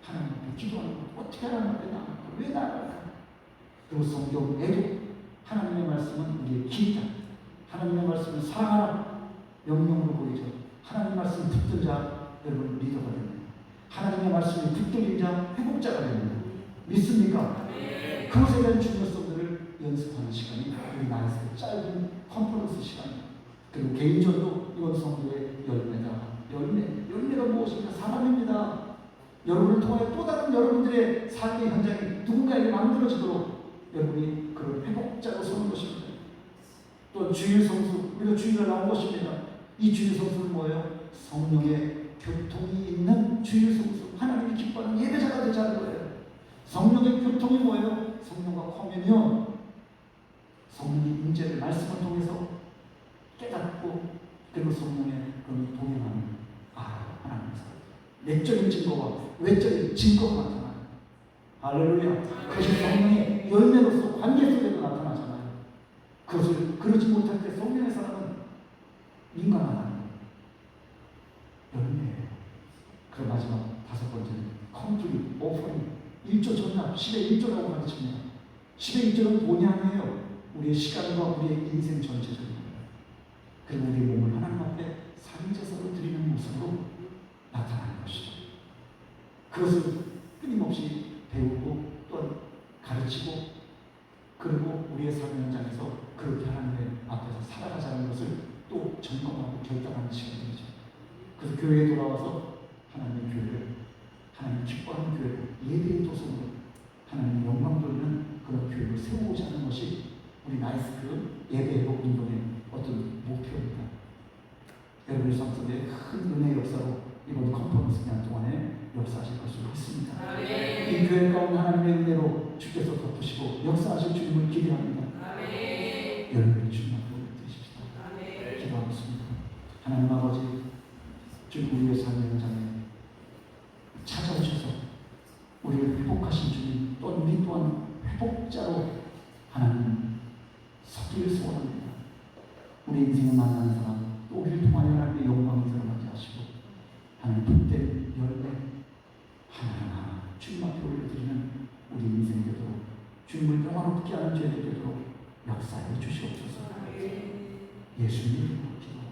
Speaker 1: 하나님 앞에 기도하는 것, 어떻게 하나님 앞에 나아갈까? 왜 나아갈까? 그리고 성경 애도 하나님의 말씀은 우리의 길이다. 하나님의 말씀은 사랑하라 명령으로 보이죠. 하나님의 말씀 붙든 자 여러분 리더가 됩니다. 하나님의 말씀이 붙들린 자 회복자가 됩니다. 믿습니까? 그것에 대한 중요성들을 연습하는 시간이 우리 나에서 짧은 컨퍼런스 시간입니다. 그리고 개인전도 이번 성도의 열매다. 열매가 무엇입니까? 사람입니다. 여러분을 통해 또 다른 여러분들의 삶의 현장이 누군가에게 만들어지도록 여러분이 그런 회복자로 서는 것입니다. 또 주일 성수, 우리가 주일날 나온 것입니다. 이 주일 성수는 뭐예요? 성령의 교통이 있는 주일 성수, 하나님이 기뻐하는 예배자가 되자는 거예요. 성령의 교통이 뭐예요? 성령과 코미니온, 성령의 임재를 말씀을 통해서 깨닫고 그리고 성령의 그런 동행하는 하나님께서 내적인 증거와 외적인 증거가 나타나요. 할렐루야. 그것이 성령의 열매로서 관계 속에도 나타나잖아요. 그것을 그러지 못할 때 성령의 사람은 민감하다는 열매예요. 그 마지막 5번째는 컴플릿 오퍼링, 1조 전납, 10의 1조라고 가르칩니다. 10의 1조는 본향이에요. 우리의 시간과 우리의 인생 전체적인 거예요. 그리고 우리의 몸을 하나님 앞에 살인제사로 드리는 모습으로 나타나는 것이죠. 그것을 끊임없이 배우고 또 가르치고 그리고 우리의 삶 현장에서 그렇게 하나님의 앞에서 살아가자는 것을 또 점검하고 결단하는 시간이죠. 그래서 교회에 돌아와서 하나님의 교회를, 하나님 기뻐하는 교회를 예배의 도성으로 하나님의 영광 돌리는 그런 교회를 세우고자 하는 것이 우리 나이스크 예배 회복 운동의 어떤 목표입니다. 여러분의 삶 속에 큰 은혜의 역사로 이번 컨퍼런스 기간 동안에 역사하실 것을 믿습니다. 이 교회 가운데 하나님의 은혜로 주께서 덮으시고 역사하실 주님을 기대합니다. 여러분의 주님 앞에 드십시다. 기도하겠습니다. 하나님 아버지, 주님 우리의 삶의 현장에 찾아오셔서 우리를 회복하신 주님, 또 우리 또한 회복자로 하나님 서기를 소원합니다. 우리 인생을 만나는 사람, 또 우리를 통하여 하나님의 영광을 드러나게 하시고 하나님 복된 열매 하나하나 주님 앞에 올려드리는 우리 인생 되도록, 주님을 평화롭게 하는 죄들 되도록 역사해 주시옵소서. 예수님 이름으로 기도합니다.